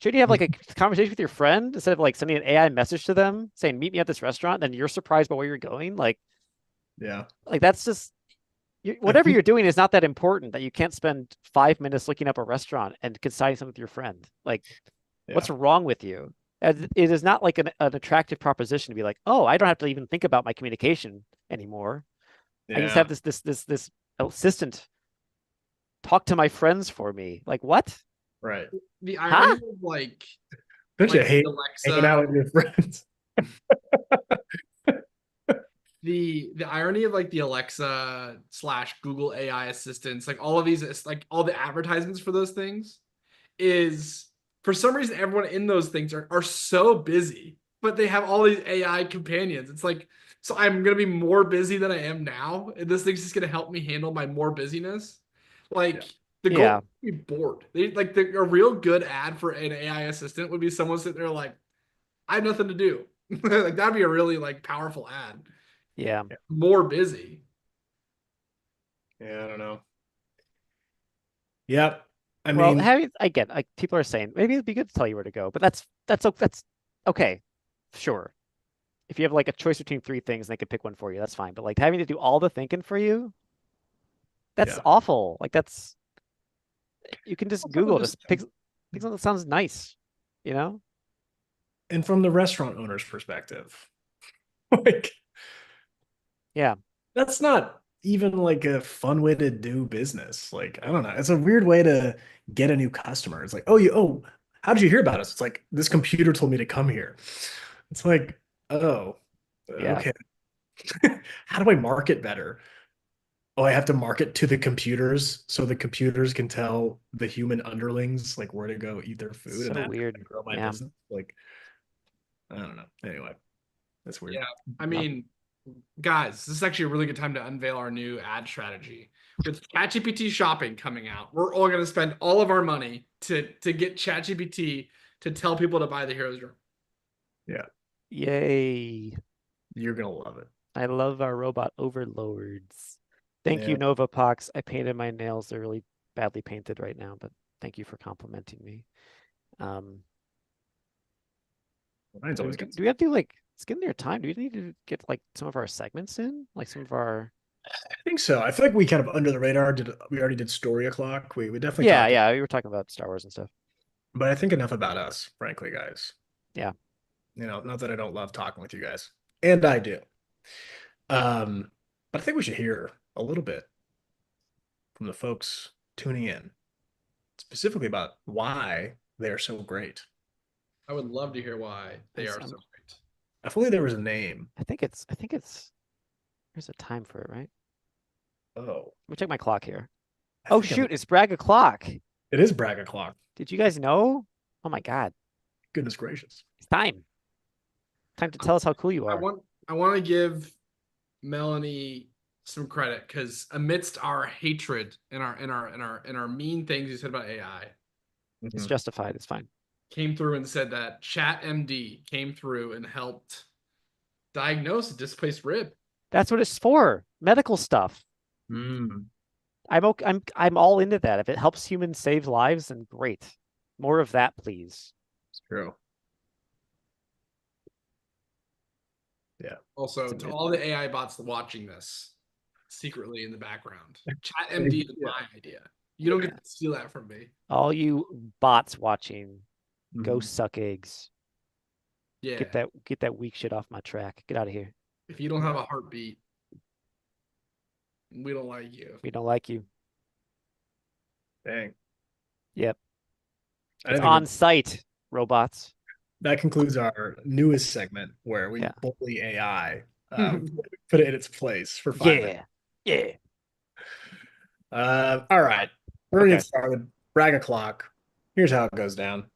Should you have like a conversation with your friend instead of like sending an AI message to them saying meet me at this restaurant? Then you're surprised by where you're going. yeah. Like that's just I whatever think you're doing is not that important that you can't spend 5 minutes looking up a restaurant and deciding something with your friend. Like, yeah. what's wrong with you? And it is not like an attractive proposition to be like, oh, I don't have to even think about my communication anymore. I can just Yeah. have this assistant talk to my friends for me. Like, what? Right. The Huh? irony of Don't you like hate hanging Alexa, out with your friends? the irony of like the Alexa slash Google AI assistants, like all of these, like all the advertisements for those things, is for some reason everyone in those things are so busy, but they have all these AI companions. It's like, so I'm gonna be more busy than I am now, and this thing's just gonna help me handle my more busyness. Like Yeah. the goal Yeah. is to be bored. They like a real good ad for an AI assistant would be someone sitting there like, I have nothing to do. Like that'd be a really like powerful ad. Yeah. More busy. Yeah, I don't know. Yep. I Well, mean, having again, like people are saying, maybe it'd be good to tell you where to go, but that's okay. Sure. If you have like a choice between three things and they could pick one for you, that's fine. But like having to do all the thinking for you, that's yeah. awful. Like that's you can just Also, Google, just pick something that sounds nice, you know? and from the restaurant owner's perspective, like Yeah. that's not even like a fun way to do business. Like, I don't know. It's a weird way to get a new customer. It's like, how did you hear about us? It's like this computer told me to come here. It's like, oh, Yeah. okay. How do I market better? Oh, I have to market to the computers so the computers can tell the human underlings like where to go eat their food, and So that's weird. gonna grow my Yeah. business. Like, I don't know. Anyway, that's weird. Yeah. I Well, mean, guys, this is actually a really good time to unveil our new ad strategy. With ChatGPT shopping coming out, we're all going to spend all of our money to get ChatGPT to tell people to buy the Heroes Journal. Yeah, yay. you're gonna love it. I love our robot overlords. Thank you, Yeah, Novapox. I painted my nails. They're really badly painted right now, but thank you for complimenting me. Um, mine's do always got. we have to like it's getting near time? Do we need to get like some of our segments in? Like some of our I think so. I feel like we kind of under the radar did. We already did story o'clock. We definitely Yeah, talked, yeah, we were talking about Star Wars and stuff. but I think enough about us, frankly, guys. Yeah. Not that I don't love talking with you guys, and I do. Um, but I think we should hear a little bit from the folks tuning in, specifically about why they are so great. I would love to hear why they are so great. If only there was a name. I think it's there's a time for it, right? Oh, Let me check my clock here. I Oh think shoot, it's Bragg o'clock. it is brag o'clock. Did you guys know? Oh my God. Goodness gracious. It's time. Time to tell us how cool you are. I want to give Melanie some credit because amidst our hatred and our mean things you said about AI, It's Mhm. justified. It's fine. came through and said that ChatMD came through and helped diagnose a displaced rib. That's what it's for. Medical stuff. Mm, I'm all into that. If it helps humans save lives, then great. More of that, please. it's true. Yeah. Also, It's to a- all the AI bots watching this secretly in the background, ChatMD is Yeah. my idea. You don't get to steal that from me. All you bots watching, go Mhm. suck eggs. Yeah. Get that weak shit off my track. Get out of here. If you don't have a heartbeat, we don't like you. We don't like you. Dang. Yep. I It's didn't think on site, robots. that concludes our newest segment where we Yeah. bully AI, put it in its place for 5 minutes. Yeah. All right. We're gonna Okay. get started. Brag o'clock. Here's how it goes down.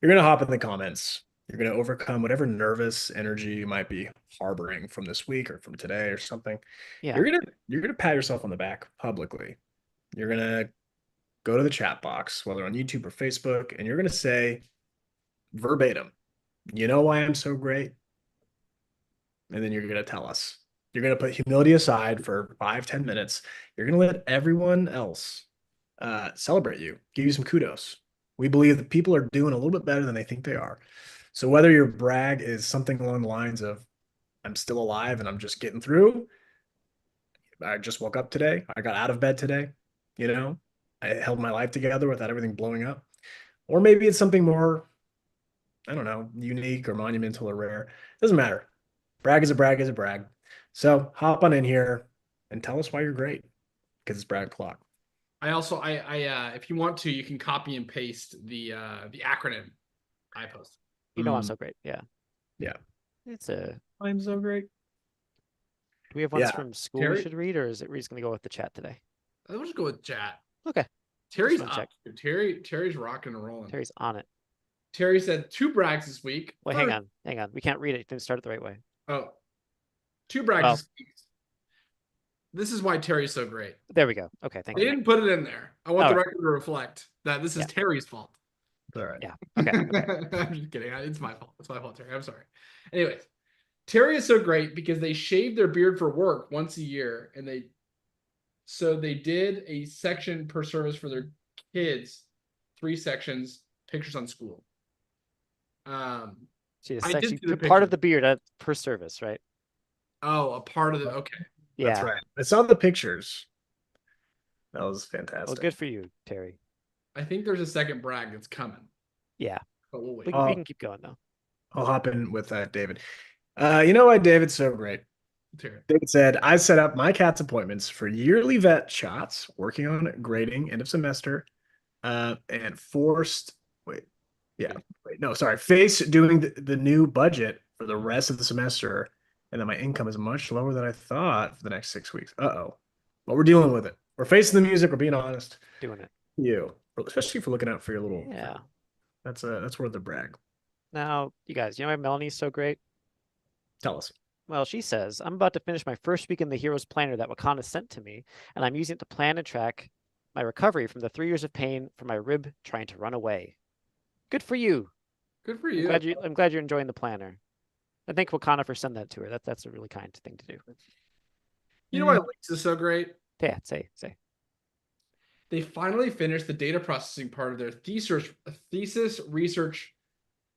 You're gonna hop in the comments. You're gonna overcome whatever nervous energy you might be harboring from this week or from today or something. Yeah. You're gonna pat yourself on the back publicly. You're gonna go to the chat box, whether on YouTube or Facebook, and you're gonna say verbatim, you know why I'm so great? And then you're gonna tell us. You're gonna put humility aside for 5-10 minutes. You're gonna let everyone else celebrate you, give you some kudos. We believe that people are doing a little bit better than they think they are. So whether your brag is something along the lines of, I'm still alive and I'm just getting through. I just woke up today. I got out of bed today. You know, I held my life together without everything blowing up. Or maybe it's something more, I don't know, unique or monumental or rare. Doesn't matter. Brag is a brag is a brag. So hop on in here and tell us why you're great because it's brag clock. I also if you want to, you can copy and paste the acronym I posted. You know I'm so great. Yeah. Yeah. It's a. I'm so great. Do we have ones Yeah. from school Terry? we should read, or is it we're just gonna go with the chat today? Let's just go with chat. Okay. Terry's wanna up. check. Terry's rocking and rolling. Terry's on it. Terry said 2 brags this week. Wait, hang on. We can't read it. You didn't start it the right way. Oh, 2 brags Well. this week. This is why Terry's so great. There we go. Okay, thank I you. didn't put it in there. I want All the right. record to reflect that this is Yeah. Terry's fault. All right. Yeah. Okay. I'm just kidding. It's my fault. It's my fault, Terry. I'm sorry. Anyways, Terry is so great because they shave their beard for work once a year, and they did a section per service for their kids, 3 sections, pictures on school. See, the I did section, see the part of picture. the beard per service, right? Oh, a part of it. Okay. Yeah. That's right. I saw the pictures. That was fantastic. Well, good for you, Terry. I think there's a second brag that's coming, Yeah. but we'll wait. We can keep going though. I'll hop in with David. You know why David's so great? Terry. David said, I set up my cat's appointments for yearly vet shots, working on grading end of semester, and face doing the new budget for the rest of the semester. And then my income is much lower than I thought for the next 6 weeks. Uh-oh. But we're dealing with it. We're facing the music. We're being honest. Doing it. Especially for looking out for your little. Yeah. That's worth a brag. Now, you guys, you know why Melanie's so great? Tell us. Well, she says, I'm about to finish my first week in the Heroes Planner that Wakanda sent to me, and I'm using it to plan and track my recovery from the 3 years of pain from my rib trying to run away. Good for you. Good for you. I'm glad you're enjoying the planner. I thank Wakanda for sending that to her. That's a really kind thing to do. You know why Links is so great? Yeah, say. They finally finished the data processing part of their thesis research,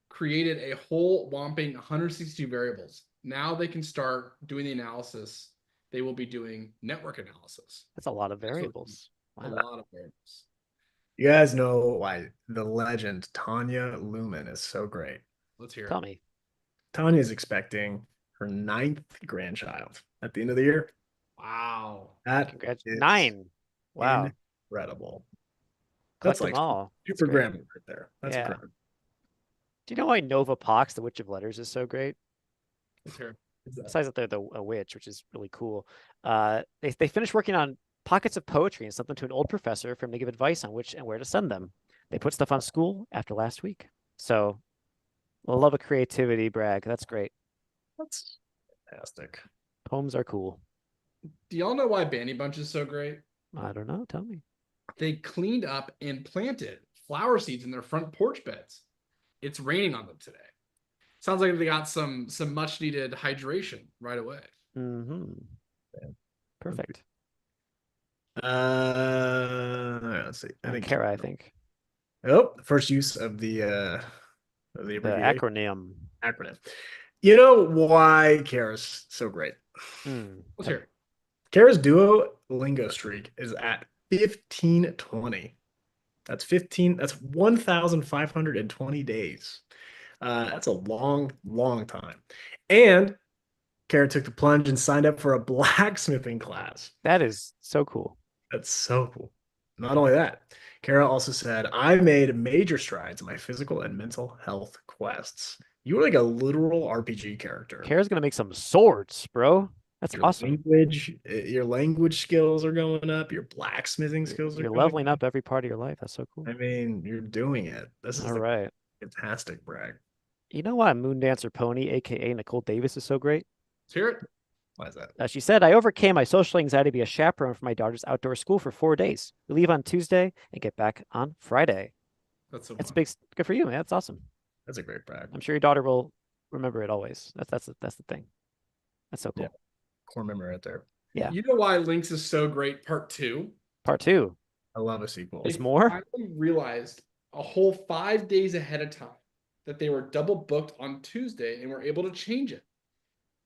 created a whole whopping 162 variables. Now they can start doing the analysis. They will be doing network analysis. That's a lot of variables. A Wow. lot of variables. You guys know why the legend Tanya Lumen is so great. Let's hear it. Tell me. Tanya is expecting her 9th grandchild at the end of the year. Wow. That Congrats. is 9. Wow. incredible. Collect That's like them all. That's super great. grandma right there. That's Yeah. incredible. Do you know why Nova Pox, the Witch of Letters, is so great? Let's hear it. Besides that they're a witch, which is really cool. They finished working on pockets of poetry and sent them to an old professor for him to give advice on which and where to send them. They put stuff on school after last week. So I love a creativity brag. That's great. That's fantastic. Poems are cool. Do y'all know why Bandy Bunch is so great? I don't know. Tell me. They cleaned up and planted flower seeds in their front porch beds. It's raining on them today. Sounds like they got some much needed hydration right away. Mm-hmm. Yeah. Perfect. Let's see. Kara, I think. Oh, first use of the The abbreviation. acronym. You know why Kara's so great? Hmm. Let's hear it. Kara's Duolingo streak is at 1520. That's 15. That's 1,520 days. That's a long, long time. And Kara took the plunge and signed up for a blacksmithing class. That is so cool. That's so cool. Not only that, Kara also said, I made major strides in my physical and mental health quests. You were like a literal RPG character. Kara's gonna make some swords, bro. That's awesome. Your language skills are going up. Your blacksmithing skills are You're going leveling up every part of your life. That's so cool. I mean, you're doing it. This is All right. fantastic brag. You know why Moondancer Pony, aka Nicole Davis, is so great? Let's hear it. Why is that? She said, I overcame my social anxiety to be a chaperone for my daughter's outdoor school for 4 days. We leave on Tuesday and get back on Friday. That's so That's fun. big. Good for you, man. That's awesome. That's a great brag. I'm sure your daughter will remember it always. That's the thing. That's so cool. Yeah. Core memory right there. Yeah. You know why Lynx is so great? Part 2. Part 2. I love a sequel. There's more? I realized a whole 5 days ahead of time that they were double booked on Tuesday and were able to change it.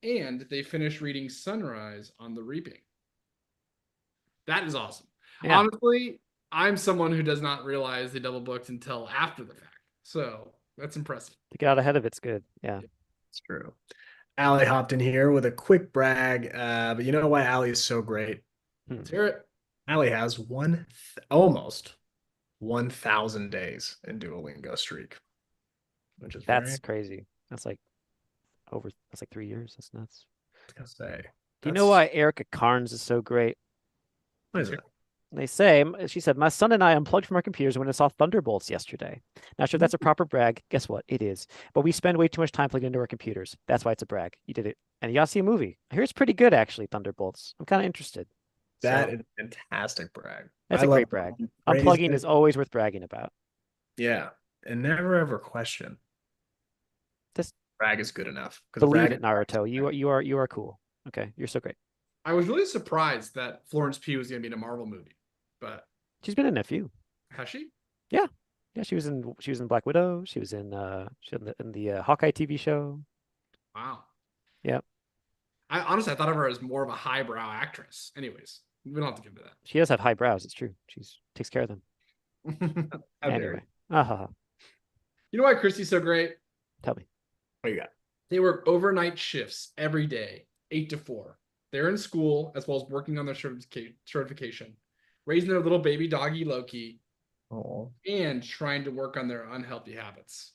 And they finished reading Sunrise on the Reaping. That is awesome. Yeah. Honestly, I'm someone who does not realize they double booked until after the fact. So that's impressive. To get out ahead of it's good. Yeah. It's true. Allie hopped in here with a quick brag. But you know why Allie is so great? Let's hear it. Allie has almost 1,000 days in Duolingo streak, which is That's very, crazy. That's like 3 years. That's nuts. I was gonna say. Do you know why Erica Carnes is so great? What is it? They say, she said, my son and I unplugged from our computers when I saw Thunderbolts yesterday. Not sure if that's a proper brag. Guess what? It is. But we spend way too much time plugged into our computers. That's why it's a brag. You did it. And you got to see a movie. I hear it's pretty good, actually, Thunderbolts. I'm kind of interested. That is a fantastic brag. That's I a love great brag. praise Unplugging it. is always worth bragging about. Yeah. And never ever question. Just brag is good enough. believe it, Naruto. You are cool. Okay. You're so great. I was really surprised that Florence Pugh was going to be in a Marvel movie, but She's been in a few. has she? Yeah, she was in Black Widow. She was in the Hawkeye TV show. Wow. Yep. I honestly, I thought of her as more of a highbrow actress. Anyways, we don't have to get into She does have high brows. It's true. She's takes care of them. that. How dare Anyway. you? You know why Christy's so great? Tell me. What you got? They work overnight shifts every day, 8 to 4. They're in school as well as working on their certification, raising their little baby doggy Loki, Oh, and trying to work on their unhealthy habits.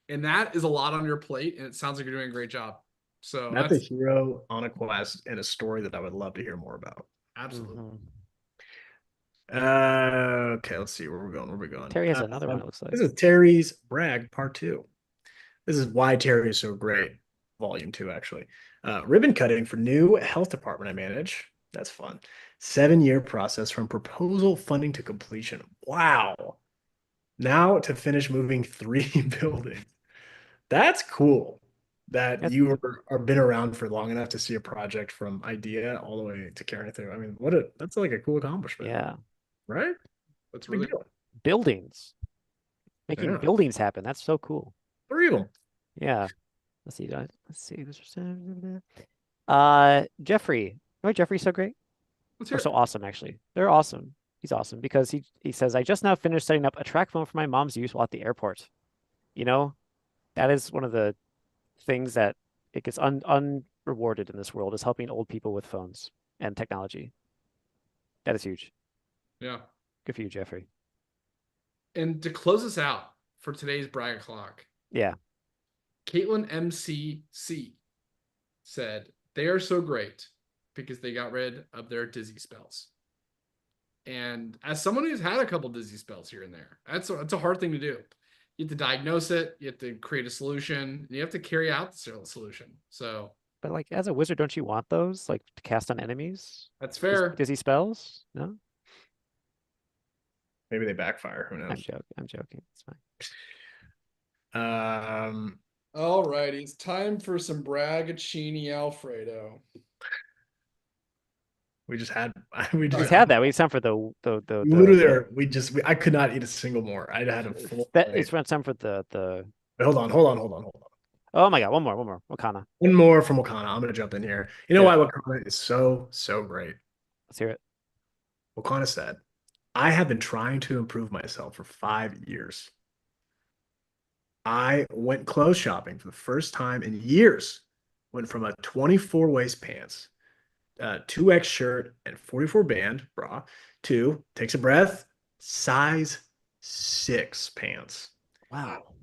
And that is a lot on your plate, and it sounds like you're doing a great job. So that's a hero on a quest and a story that I would love to hear more about. absolutely. Okay, let's see where we're going. Where we going? Terry has another one, it looks like. This is Terry's brag part 2. This is why Terry is so great. Volume 2, actually. Ribbon cutting for new health department I manage. That's fun. 7-year process from proposal funding to completion. Wow. Now to finish moving 3 buildings. That's cool. That you are been around for long enough to see a project from idea all the way to carrying it through. I mean, that's like a cool accomplishment. Yeah. Right? That's really cool. Buildings. Making buildings happen. That's so cool. 3 of them. Yeah. Let's see. Jeffrey. You know why Jeffrey's so great? Or so awesome, actually. They're awesome. He's awesome because he says, I just now finished setting up a track phone for my mom's use while at the airport. You know, that is one of the things that it gets unrewarded in this world, is helping old people with phones and technology. That is huge. Yeah. Good for you, Jeffrey. And to close us out for today's brag o'clock. Yeah. Caitlin MCC said they are so great because they got rid of their dizzy spells. And as someone who's had a couple dizzy spells here and there, that's a hard thing to do. You have to diagnose it, you have to create a solution, and you have to carry out the solution. So, but like as a wizard, don't you want those like to cast on enemies? That's fair. Dizzy spells? No. Maybe they backfire. Who knows? I'm joking. It's fine. All righty, it's time for some braggaccini Alfredo. We just had that. We it's time for the literally I could not eat a single more. I'd had a full. It's time for the. Wait, hold on. Oh my god, one more. Wakana. One more from Wakana. I'm gonna jump in here. You know why Wakana is so great? Let's hear it. Wakana said, I have been trying to improve myself for 5 years. I went clothes shopping for the first time in years. Went from a 24 waist pants, 2X shirt, and 44 band bra to takes a breath, size 6 pants, Wow.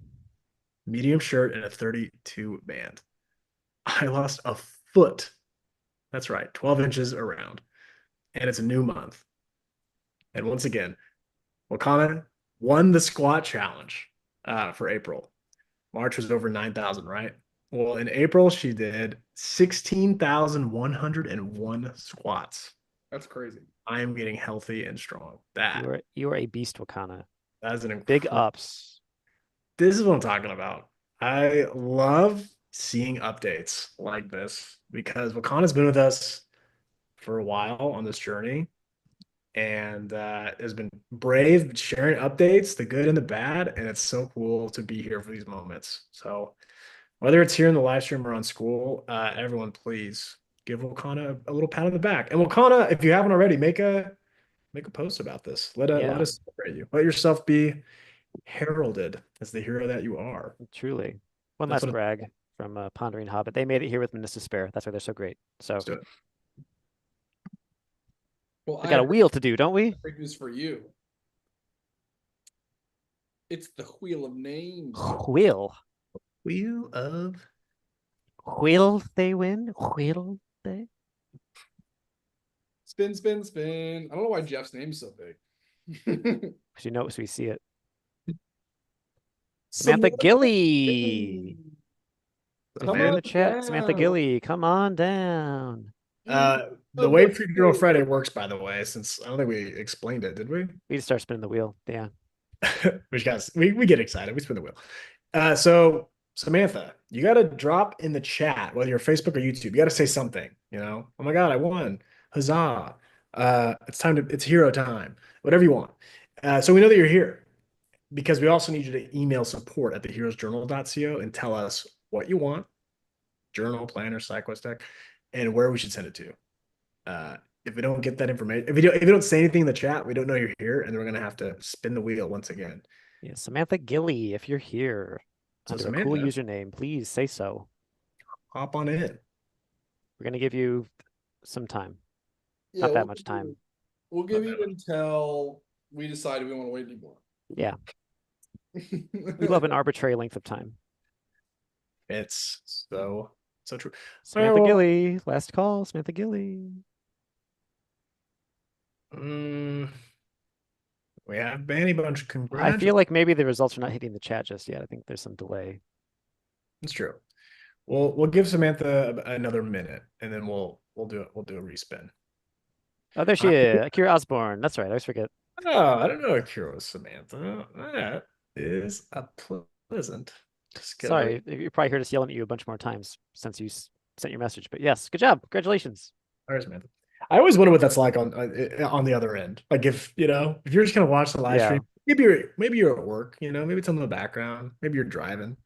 medium shirt, and a 32 band. I lost a foot. That's right, 12 inches around. And it's a new month. And once again, Wakana won the squat challenge for April. March was over 9,000, right? Well, in April, she did 16,101 squats. That's crazy. I am getting healthy and strong. You are a beast, Wakana. That's an Big incredible. ups. This is what I'm talking about. I love seeing updates like this because Wakana's been with us for a while on this journey and has been brave, sharing updates, the good and the bad. And it's so cool to be here for these moments. So whether it's here in the live stream or on school, everyone please give Wakana a little pat on the back. And Wakana, if you haven't already, make a post about this. Let Yeah. us celebrate you. Let yourself be heralded as the hero that you are. Truly. One That's last what brag from Pondering Hobbit. They made it here with Minister Spare. That's why they're so great. So Let's do it. Well, we got a wheel to do, don't we? Great news for you. It's the Wheel of Names. Wheel. Wheel of Will they win? Will they? Spin, spin, spin. I don't know why Jeff's name's so big. Because you know, so we see it. Samantha Gilly. If Come you're in on the chat, Samantha down. Gilly, come on down. The way Free Girl Friday works, by the way, since I don't think we explained it, did we? We just start spinning the wheel. Yeah. Which guys, we get excited. We spin the wheel. So Samantha, you got to drop in the chat, whether you're Facebook or YouTube. You got to say something. You know, oh my God, I won! Huzzah! It's hero time. Whatever you want. So we know that you're here because we also need you to email support at theheroesjournal.co and tell us what you want, journal, planner, side quest deck, and where we should send it to. If we don't get that information, if you don't say anything in the chat, we don't know you're here, and we're gonna have to spin the wheel once again. Yeah, Samantha Gilly, if you're here So under a cool Samantha, username, please say so. hop on in. We're gonna give you some time. Yeah, Not that much time. We'll give Not you that much. until we decide we don't want to wait anymore. Yeah. We love an arbitrary length of time. It's so true. Samantha well- Gilly, last call, Samantha Gilly. We have Banny Bunch. I Congratulations. feel like maybe the results are not hitting the chat just yet. I think there's some delay. It's true. We'll give Samantha another minute, and then we'll do it. We'll do a respin. Oh, there she is. Akira Osborne. That's right. I always forget. Oh, I don't know Akira Samantha. That is a pleasant. Sorry, you probably heard us yelling at you a bunch more times since you sent your message. But yes, good job. Congratulations. All right, Samantha. I always wonder what that's like on the other end. Like if if you're just gonna watch the live Yeah. stream, maybe you're at work, maybe it's on the background, maybe you're driving,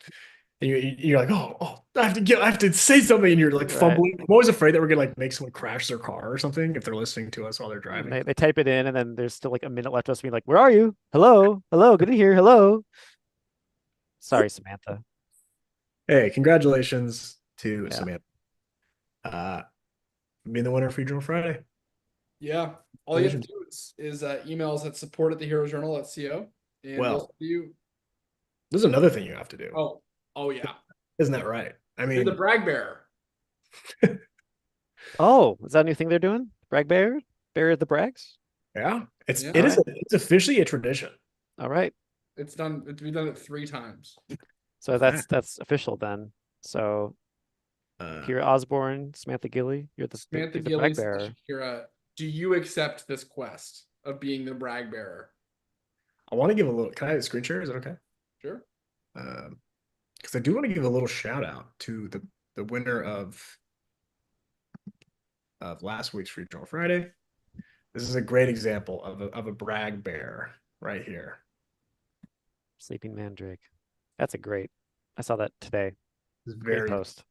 and you're like, oh, I have to say something, and you're like Right. fumbling. I'm always afraid that we're gonna like make someone crash their car or something if they're listening to us while they're And driving. they type it in, and then there's still like a minute left of us being like, "Where are you? Hello, hello, good to hear. Hello." Sorry, Samantha. Hey, congratulations to Yeah. Samantha. Being the winner of Free Journal Friday. Yeah. All you have to do is email us at support@theheroesjournal.co. And Well, we'll send you. There's another thing you have to do. Oh yeah. Isn't that right? I You're mean, the brag bearer. Oh, is that a new thing they're doing? Brag Bear? Bear of the Brags? yeah, Yeah. it's officially a tradition. All right. It's done. We've done it 3 times. So Okay. that's official then. So Akira Osborne, Samantha Gilly, you're the Samantha you're the Gilly brag slash bearer. Akira, do you accept this quest of being the brag bearer? I want to give a little. Can I screen share? Is it okay? Sure. Because I do want to give a little shout out to the winner of last week's Free Journal Friday. This is a great example of a brag bear right here. Sleeping Mandrake. That's a great. I saw that today. It's Great very post.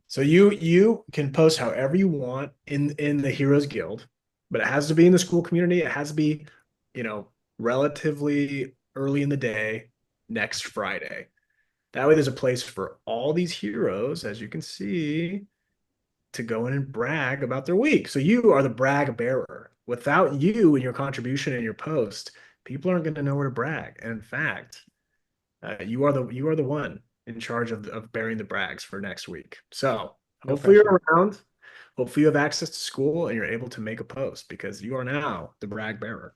So you can post however you want in the Heroes Guild, but it has to be in the school community. It has to be you know, relatively early in the day next Friday. That way, there's a place for all these heroes, as you can see, to go in and brag about their week. So you are the brag bearer. Without you and your contribution and your post, people aren't going to know where to brag. And in fact, you are the one in charge of bearing the brags for next week. So No hopefully you're pressure. around. Hopefully you have access to school and you're able to make a post because you are now the brag bearer.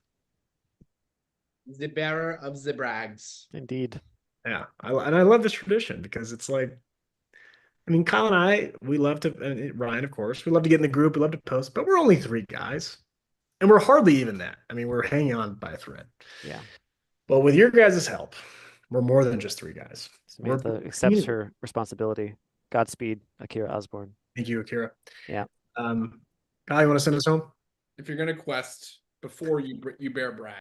The bearer of the brags. Indeed. Yeah, and I love this tradition because it's like, I mean, Kyle and I, we love to, and Ryan, of course, we love to get in the group, we love to post, but we're only three guys, and we're hardly even that. I mean, we're hanging on by a thread. Yeah. But with your guys' help, we're more than just three guys. We're Samantha accepts community. her responsibility. Godspeed, Akira Osborne. Thank you, Akira. Yeah. Kyle, you want to send us home? If you're gonna quest before you bear brag,